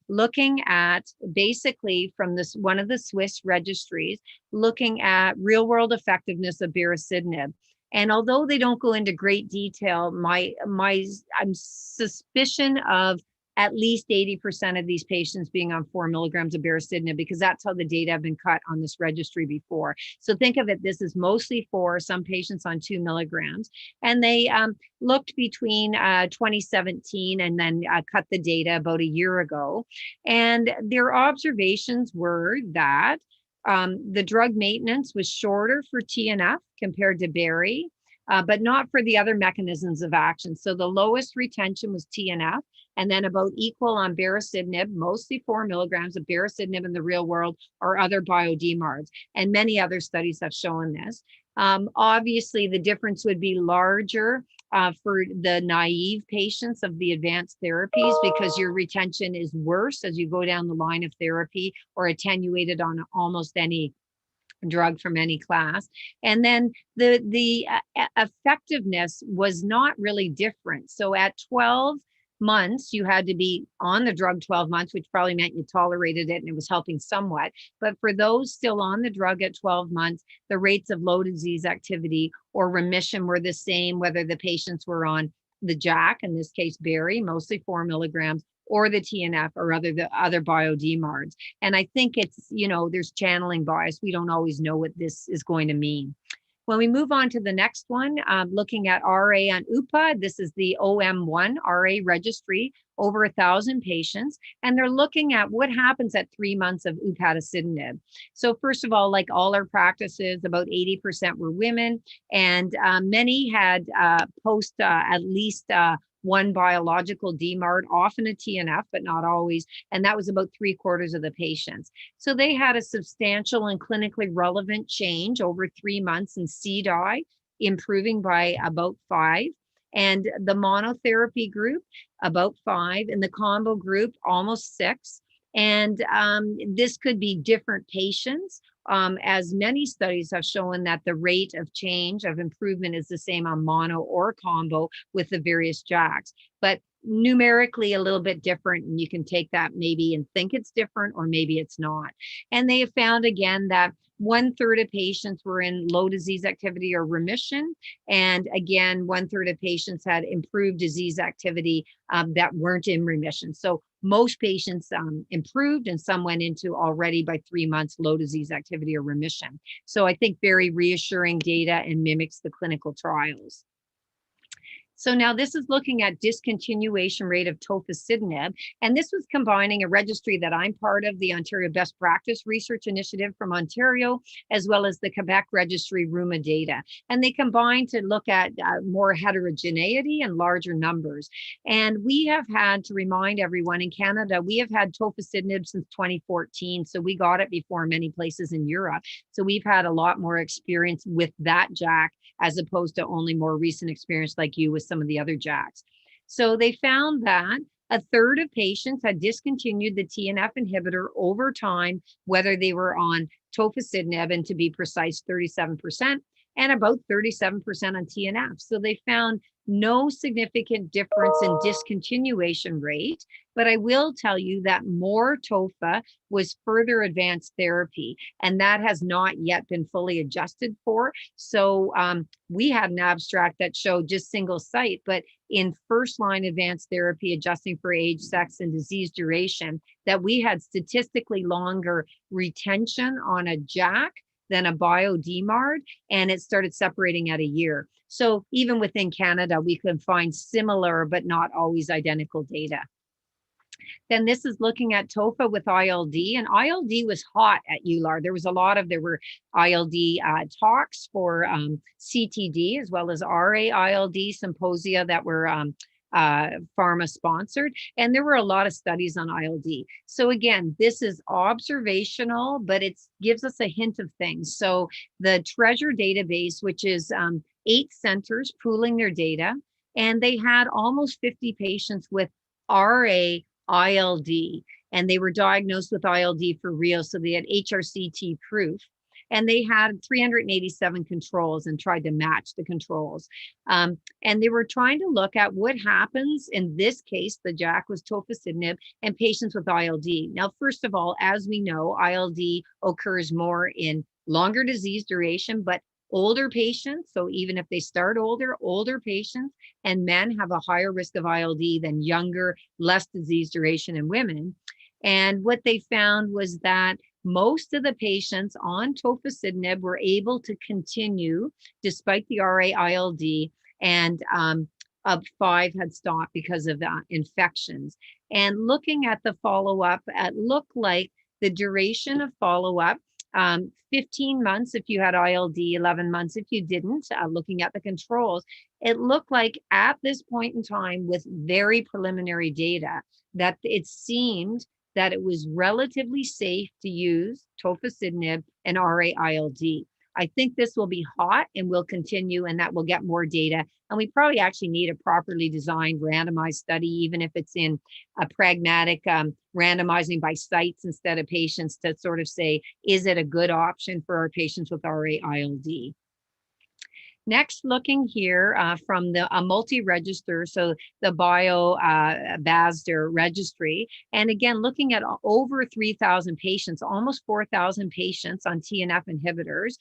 looking at basically from this one of the Swiss registries, looking at real world effectiveness of baricitinib. And although they don't go into great detail, I'm suspicion of at least 80% of these patients being on 4 milligrams of baricitinib, because that's how the data have been cut on this registry before. So think of it, this is mostly for some patients on 2 milligrams. And they looked between 2017 and then cut the data about a year ago. And their observations were that the drug maintenance was shorter for TNF compared to Berry. but not for the other mechanisms of action. So the lowest retention was TNF, and then about equal on baricitinib, mostly 4 milligrams of baricitinib in the real world, or other bio-DMARDs. And many other studies have shown this. Obviously, the difference would be larger for the naive patients of the advanced therapies, because your retention is worse as you go down the line of therapy, or attenuated on almost any drug from any class. And then the effectiveness was not really different. So at 12 months, you had to be on the drug 12 months, which probably meant you tolerated it and it was helping somewhat. But for those still on the drug at 12 months, the rates of low disease activity or remission were the same, whether the patients were on the JAK, in this case, Berry, mostly 4 milligrams, or the TNF, or the other bio-DMARDs. And I think it's, there's channeling bias. We don't always know what this is going to mean. When we move on to the next one, looking at RA on UPA, this is the OM1 RA registry, over 1,000 patients, and they're looking at what happens at 3 months of upadacitinib. So first of all, like all our practices, about 80% were women, and many had post at least one biological DMARD, often a TNF, but not always. And that was about 3/4 of the patients. So they had a substantial and clinically relevant change over 3 months in CDAI, improving by about 5. And the monotherapy group, about 5. And the combo group, almost 6. And this could be different patients, as many studies have shown that the rate of change of improvement is the same on mono or combo with the various JAKs, but numerically a little bit different. And you can take that maybe and think it's different, or maybe it's not. And they have found again that 1/3 of patients were in low disease activity or remission. And again, 1/3 of patients had improved disease activity that weren't in remission. So most patients improved, and some went into already by 3 months low disease activity or remission. So I think very reassuring data and mimics the clinical trials. So now this is looking at discontinuation rate of tofacitinib, and this was combining a registry that I'm part of, the Ontario Best Practice Research Initiative from Ontario, as well as the Quebec Registry RUMA data. And they combined to look at more heterogeneity and larger numbers. And we have had to remind everyone, in Canada, we have had tofacitinib since 2014. So we got it before many places in Europe. So we've had a lot more experience with that JAK, as opposed to only more recent experience like you with some of the other JAKs. So they found that 1/3 of patients had discontinued the TNF inhibitor over time, whether they were on tofacitinib, and to be precise, 37%, and about 37% on TNF. So they found no significant difference in discontinuation rate, but I will tell you that more tofa was further advanced therapy, and that has not yet been fully adjusted for. So we had an abstract that showed just single site, but in first line advanced therapy, adjusting for age, sex, and disease duration, that we had statistically longer retention on a JAK than a bio-DMARD, and it started separating at a year. So even within Canada, we can find similar but not always identical data. Then this is looking at tofa with ILD, and ILD was hot at EULAR. There were ILD talks for CTD, as well as RA-ILD symposia that were pharma sponsored, and there were a lot of studies on ILD. So again, this is observational, but it gives us a hint of things. So the TREASURE database, which is 8 centers pooling their data, and they had almost 50 patients with RA-ILD, and they were diagnosed with ILD for real, so they had HRCT proof. And they had 387 controls and tried to match the controls. And they were trying to look at what happens, in this case, the JAK was tofacitinib, and patients with ILD. Now, first of all, as we know, ILD occurs more in longer disease duration, but older patients, so even if they start older patients and men have a higher risk of ILD than younger, less disease duration in women. And what they found was that most of the patients on tofacitinib were able to continue despite the RA-ILD, and 5 had stopped because of infections. And looking at the follow-up, it looked like the duration of follow-up 15 months if you had ILD, 11 months if you didn't, looking at the controls. It looked like at this point in time, with very preliminary data, that it seemed that it was relatively safe to use tofacitinib and RA-ILD. I think this will be hot and will continue, and that will get more data. And we probably actually need a properly designed randomized study, even if it's in a pragmatic randomizing by sites instead of patients, to sort of say, is it a good option for our patients with RA-ILD? Next, looking here from the multi-register, so the BioBASDR registry, and again, looking at over 3,000 patients, almost 4,000 patients on TNF inhibitors,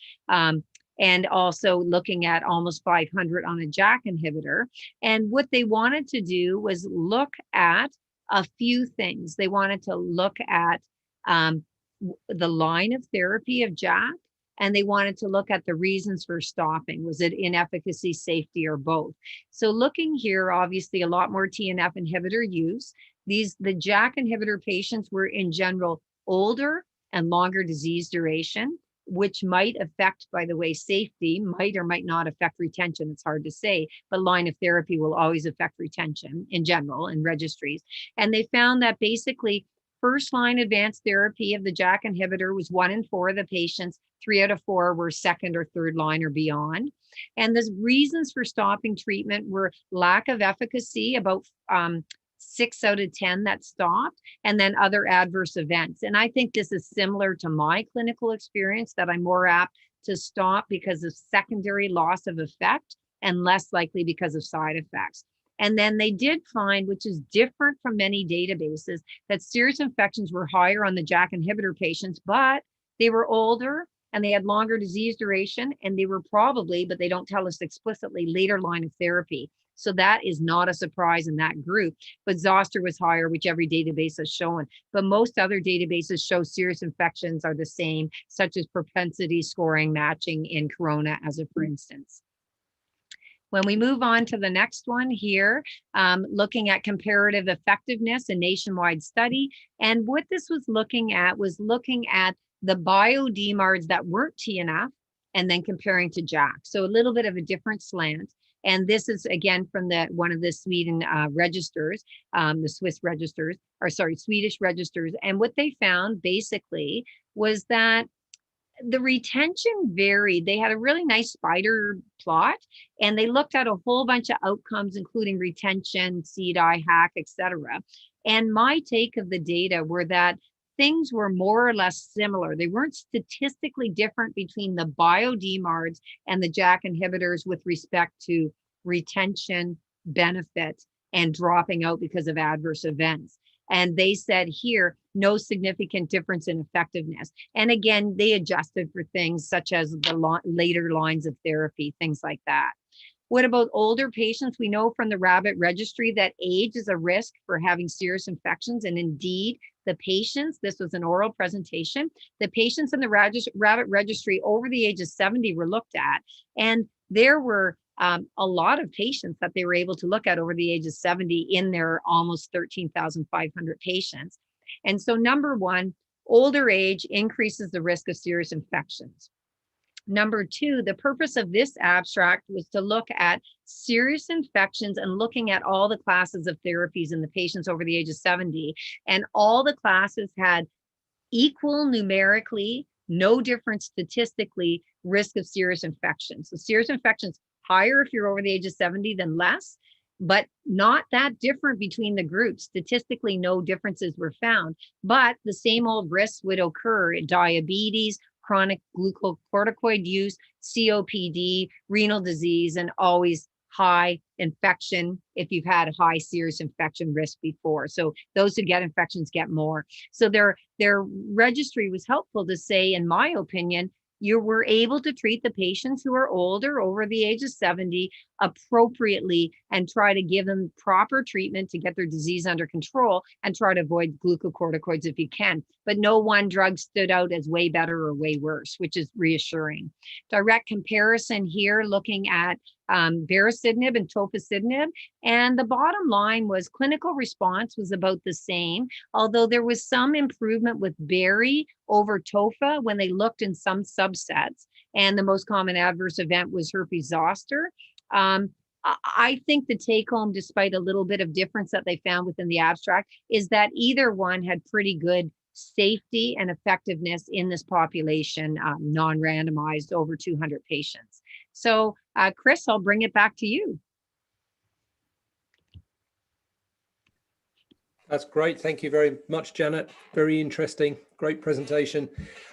and also looking at almost 500 on a JAK inhibitor. And what they wanted to do was look at a few things. They wanted to look at the line of therapy of JAK, and they wanted to look at the reasons for stopping. Was it inefficacy, safety, or both? So looking here, obviously a lot more TNF inhibitor use. The JAK inhibitor patients were in general older and longer disease duration, which might affect, by the way, safety, might or might not affect retention. It's hard to say, but line of therapy will always affect retention in general in registries. And they found that basically first line advanced therapy of the JAK inhibitor was 1 in 4 of the patients. 3 out of 4 were second or third line or beyond. And the reasons for stopping treatment were lack of efficacy, about 6 out of 10 that stopped, and then other adverse events. And I think this is similar to my clinical experience, that I'm more apt to stop because of secondary loss of effect and less likely because of side effects. And then they did find, which is different from many databases, that serious infections were higher on the JAK inhibitor patients, but they were older and they had longer disease duration, and they were probably, but they don't tell us explicitly, later line of therapy. So that is not a surprise in that group. But zoster was higher, which every database has shown. But most other databases show serious infections are the same, such as propensity scoring matching in Corona, as a for instance. When we move on to the next one here, looking at comparative effectiveness, a nationwide study. And what this was looking at the bio-DMARDs that weren't TNF and then comparing to JAK. So a little bit of a different slant. And this is again from one of the Sweden registers, the Swedish registers. And what they found basically was that the retention varied. They had a really nice spider plot, and they looked at a whole bunch of outcomes, including retention, CDI, HAC, etc. And my take of the data were that things were more or less similar. They weren't statistically different between the bio-DMARDs and the JAK inhibitors with respect to retention, benefit, and dropping out because of adverse events. And they said here, no significant difference in effectiveness. And again, they adjusted for things such as the later lines of therapy, things like that. What about older patients? We know from the Rabbit registry that age is a risk for having serious infections. And indeed, the patients, this was an oral presentation, the patients in the Rabbit registry over the age of 70 were looked at. And there were a lot of patients that they were able to look at over the age of 70 in their almost 13,500 patients. And so number one, older age increases the risk of serious infections. Number two, the purpose of this abstract was to look at serious infections and looking at all the classes of therapies in the patients over the age of 70. And all the classes had equal numerically, no difference statistically, risk of serious infections. So serious infections higher if you're over the age of 70 than less, but not that different between the groups. Statistically, no differences were found, but the same old risks would occur in diabetes, chronic glucocorticoid use, COPD, renal disease, and always high infection if you've had a high serious infection risk before. So those who get infections get more. So their registry was helpful to say, in my opinion, you were able to treat the patients who are older, over the age of 70, appropriately and try to give them proper treatment to get their disease under control, and try to avoid glucocorticoids if you can. But no one drug stood out as way better or way worse, which is reassuring. Direct comparison here, looking at baricitinib and tofacitinib, and the bottom line was clinical response was about the same, although there was some improvement with bari over tofa when they looked in some subsets, and the most common adverse event was herpes zoster. I think the take home, despite a little bit of difference that they found within the abstract, is that either one had pretty good safety and effectiveness in this population, non-randomized over 200 patients. So Chris, I'll bring it back to you. That's great. Thank you very much, Janet. Very interesting. Great presentation.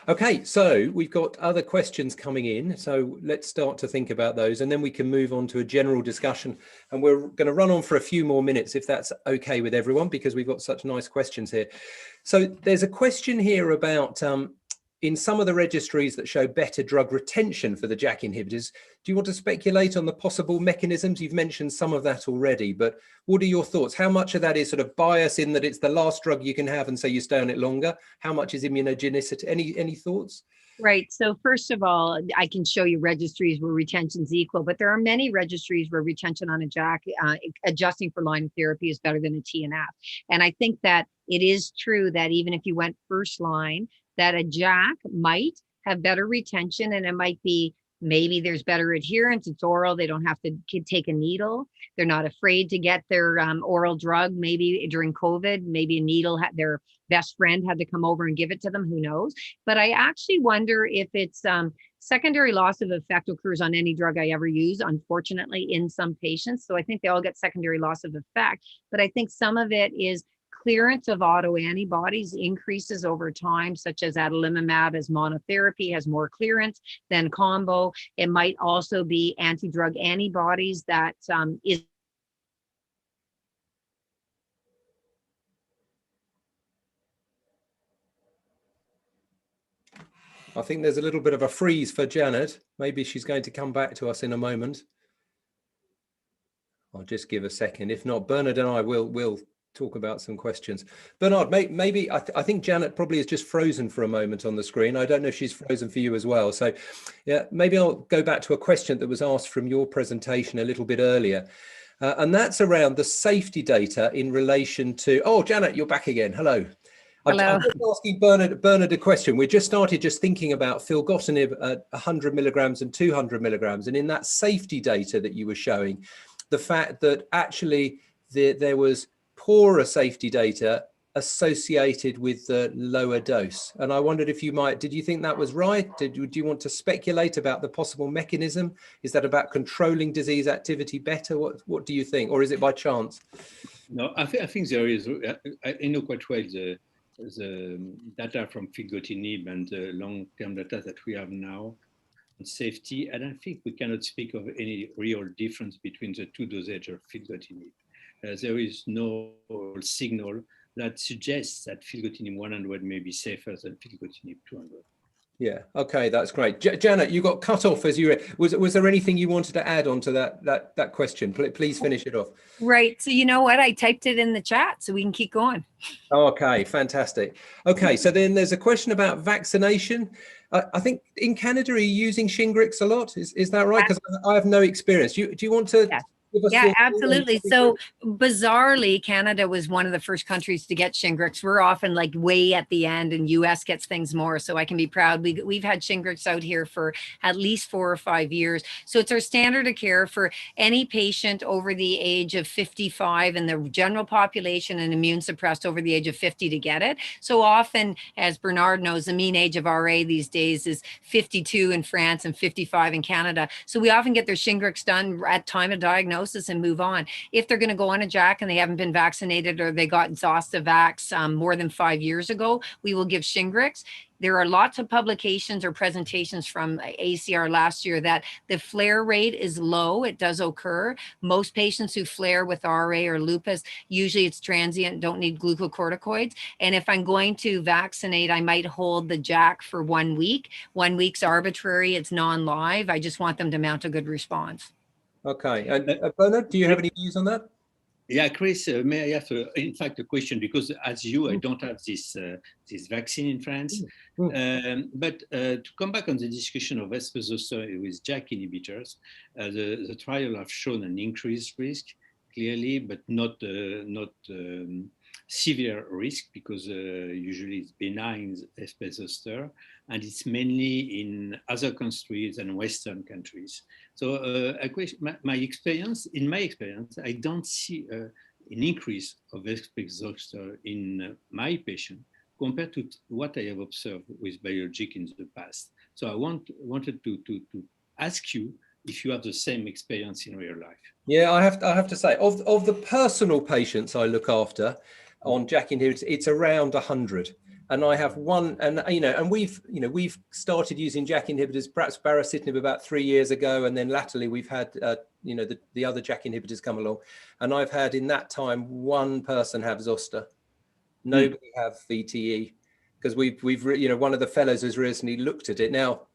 Okay, so we've got other questions coming in. So let's start to think about those, and then we can move on to a general discussion. And we're going to run on for a few more minutes, if that's okay with everyone, because we've got such nice questions here. So there's a question here about in some of the registries that show better drug retention for the JAK inhibitors, do you want to speculate on the possible mechanisms? You've mentioned some of that already, but what are your thoughts? How much of that is sort of bias in that it's the last drug you can have and so you stay on it longer? How much is immunogenicity? Any thoughts? Right. So first of all, I can show you registries where retention's equal, but there are many registries where retention on a JAK, adjusting for line of therapy, is better than a TNF. And I think that it is true that even if you went first line, that a JAK might have better retention, and it might be maybe there's better adherence. It's oral. They don't have to take a needle. They're not afraid to get their oral drug. Maybe during COVID, maybe a needle, their best friend had to come over and give it to them. Who knows? But I actually wonder if it's secondary loss of effect occurs on any drug I ever use, unfortunately, in some patients. So I think they all get secondary loss of effect. But I think some of it is clearance of autoantibodies increases over time, such as adalimumab as monotherapy has more clearance than combo. It might also be anti-drug antibodies that is. I think there's a little bit of a freeze for Janet. Maybe she's going to come back to us in a moment. I'll just give a second. If not, Bernard and I will talk about some questions. Bernard, maybe I think Janet probably is just frozen for a moment on the screen. I don't know if she's frozen for you as well. So yeah, maybe I'll go back to a question that was asked from your presentation a little bit earlier. And that's around the safety data in relation to, oh, Janet, you're back again. Hello. Hello. I'm just asking Bernard a question. We just started thinking about filgotinib at 100 milligrams and 200 milligrams. And in that safety data that you were showing, the fact that actually there was poorer safety data associated with the lower dose. And I wondered if you did you think that was right? Do you want to speculate about the possible mechanism? Is that about controlling disease activity better? What do you think? Or is it by chance? No, I think there is, I know quite well the data from filgotinib and the long-term data that we have now on safety. And I think we cannot speak of any real difference between the two dosages of filgotinib. There is no signal that suggests that filgotinib 100 may be safer than filgotinib 200. Yeah, okay, that's great. Janet, you got cut off as you was there anything you wanted to add on to that question? Please finish it off. Right. So you know what? I typed it in the chat so we can keep going. Okay, fantastic. Okay, so then there's a question about vaccination. I think in Canada, are you using Shingrix a lot? Is that right? Because I have no experience. Do you want to... Yes. Yeah, absolutely. So bizarrely, Canada was one of the first countries to get Shingrix. We're often like way at the end, and US gets things more. So I can be proud. We've had Shingrix out here for at least 4 or 5 years. So it's our standard of care for any patient over the age of 55 in the general population and immune suppressed over the age of 50 to get it. So often, as Bernard knows, the mean age of RA these days is 52 in France and 55 in Canada. So we often get their Shingrix done at time of diagnosis and move on. If they're going to go on a JAK and they haven't been vaccinated, or they got Zostavax more than 5 years ago, we will give Shingrix. There are lots of publications or presentations from ACR last year that the flare rate is low. It does occur. Most patients who flare with RA or lupus, usually it's transient, don't need glucocorticoids. And if I'm going to vaccinate, I might hold the JAK for 1 week. 1 week's arbitrary, it's non-live. I just want them to mount a good response. Okay. And Bernard, do you have any views on that? Yeah, Chris, may I have, in fact, a question? Because as you, I don't have this vaccine in France. But to come back on the discussion of zoster with JAK inhibitors, the trial have shown an increased risk, clearly, but not severe risk, because usually it's benign zoster, and it's mainly in other countries and Western countries. So in my experience, I don't see an increase of zoster in my patient compared to what I have observed with biologic in the past. So I wanted to ask you if you have the same experience in real life. Yeah, I have to say, of the personal patients I look after on JAK inhibitors, it's around 100. And I have one, and we've started using JAK inhibitors, perhaps baricitinib, about 3 years ago, and then latterly we've had the other JAK inhibitors come along, and I've had in that time one person have zoster, nobody have VTE, because we've one of the fellows has recently looked at it. Now,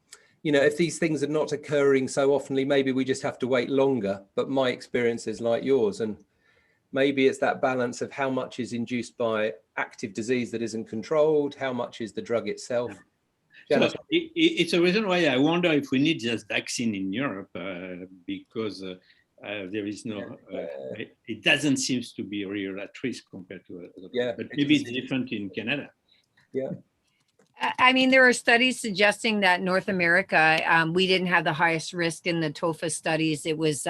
if these things are not occurring so oftenly, maybe we just have to wait longer. But my experience is like yours, and maybe it's that balance of how much is induced by active disease that isn't controlled, how much is the drug itself. So it's a reason why I wonder if we need this vaccine in Europe, because there is no, it doesn't seem to be real at risk compared to other, but maybe it's different in Canada. Yeah. I mean, there are studies suggesting that North America, we didn't have the highest risk in the TOFA studies. It was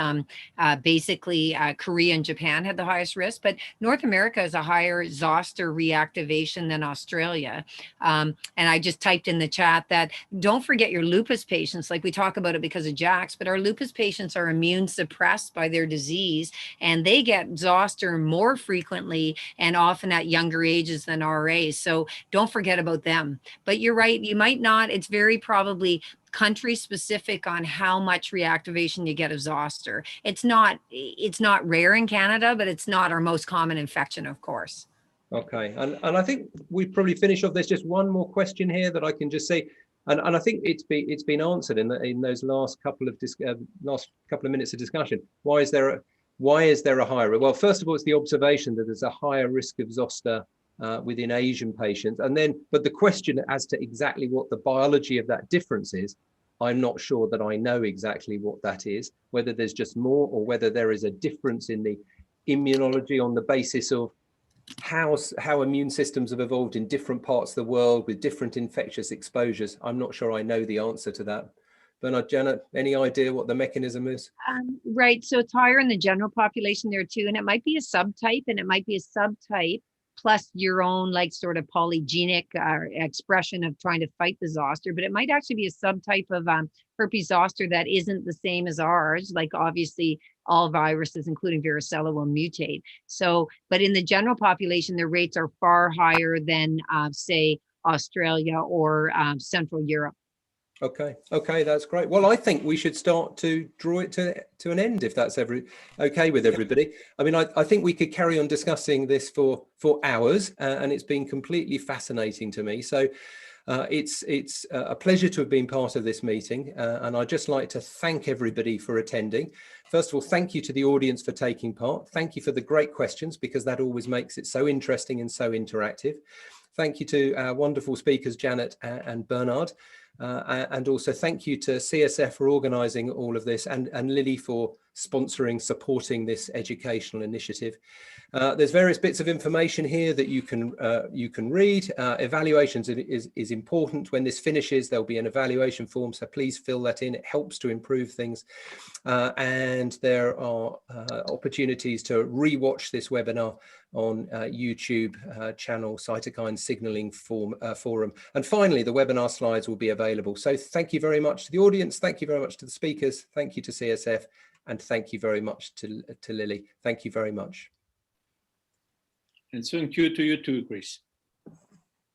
basically Korea and Japan had the highest risk, but North America has a higher zoster reactivation than Australia. And I just typed in the chat that don't forget your lupus patients, like we talk about it because of JAKs, but our lupus patients are immune suppressed by their disease, and they get zoster more frequently and often at younger ages than RAs. So don't forget about them. But you're right, you might not, it's very probably country specific on how much reactivation you get of zoster. It's not rare in Canada, but it's not our most common infection, of course. Okay, and I think we probably finish off. There's just one more question here that I can just say, and I think it's been answered in those last couple of minutes of discussion. Why is there a higher risk? Well, first of all, it's the observation that there's a higher risk of zoster within Asian patients, and then but the question as to exactly what the biology of that difference is, I'm not sure that I know exactly what that is, whether there's just more or whether there is a difference in the immunology on the basis of how immune systems have evolved in different parts of the world with different infectious exposures. I'm not sure I know the answer to that. Bernard, Janet, any idea what the mechanism is? Right, so it's higher in the general population there too, and it might be a subtype, plus your own like sort of polygenic expression of trying to fight the zoster, but it might actually be a subtype of herpes zoster that isn't the same as ours. Like obviously all viruses, including varicella, will mutate. So, but in the general population, the rates are far higher than say Australia or Central Europe. Okay, that's great. Well, I think we should start to draw it to an end, if that's okay with everybody. I mean, I think we could carry on discussing this for hours, and it's been completely fascinating to me. So it's a pleasure to have been part of this meeting, and I'd just like to thank everybody for attending. First of all, thank you to the audience for taking part. Thank you for the great questions, because that always makes it so interesting and so interactive. Thank you to our wonderful speakers, Janet and Bernard. And also thank you to CSF for organising all of this, and Lily for supporting this educational initiative. There's various bits of information here that you can read. Evaluations is important. When this finishes, there'll be an evaluation form, so please fill that in. It helps to improve things. And there are opportunities to re-watch this webinar on YouTube channel Cytokine Signaling Forum. And finally, the webinar slides will be available. So thank you very much to the audience. Thank you very much to the speakers. Thank you to CSF. And thank you very much to Lily. Thank you very much. And thank you to you too, Chris.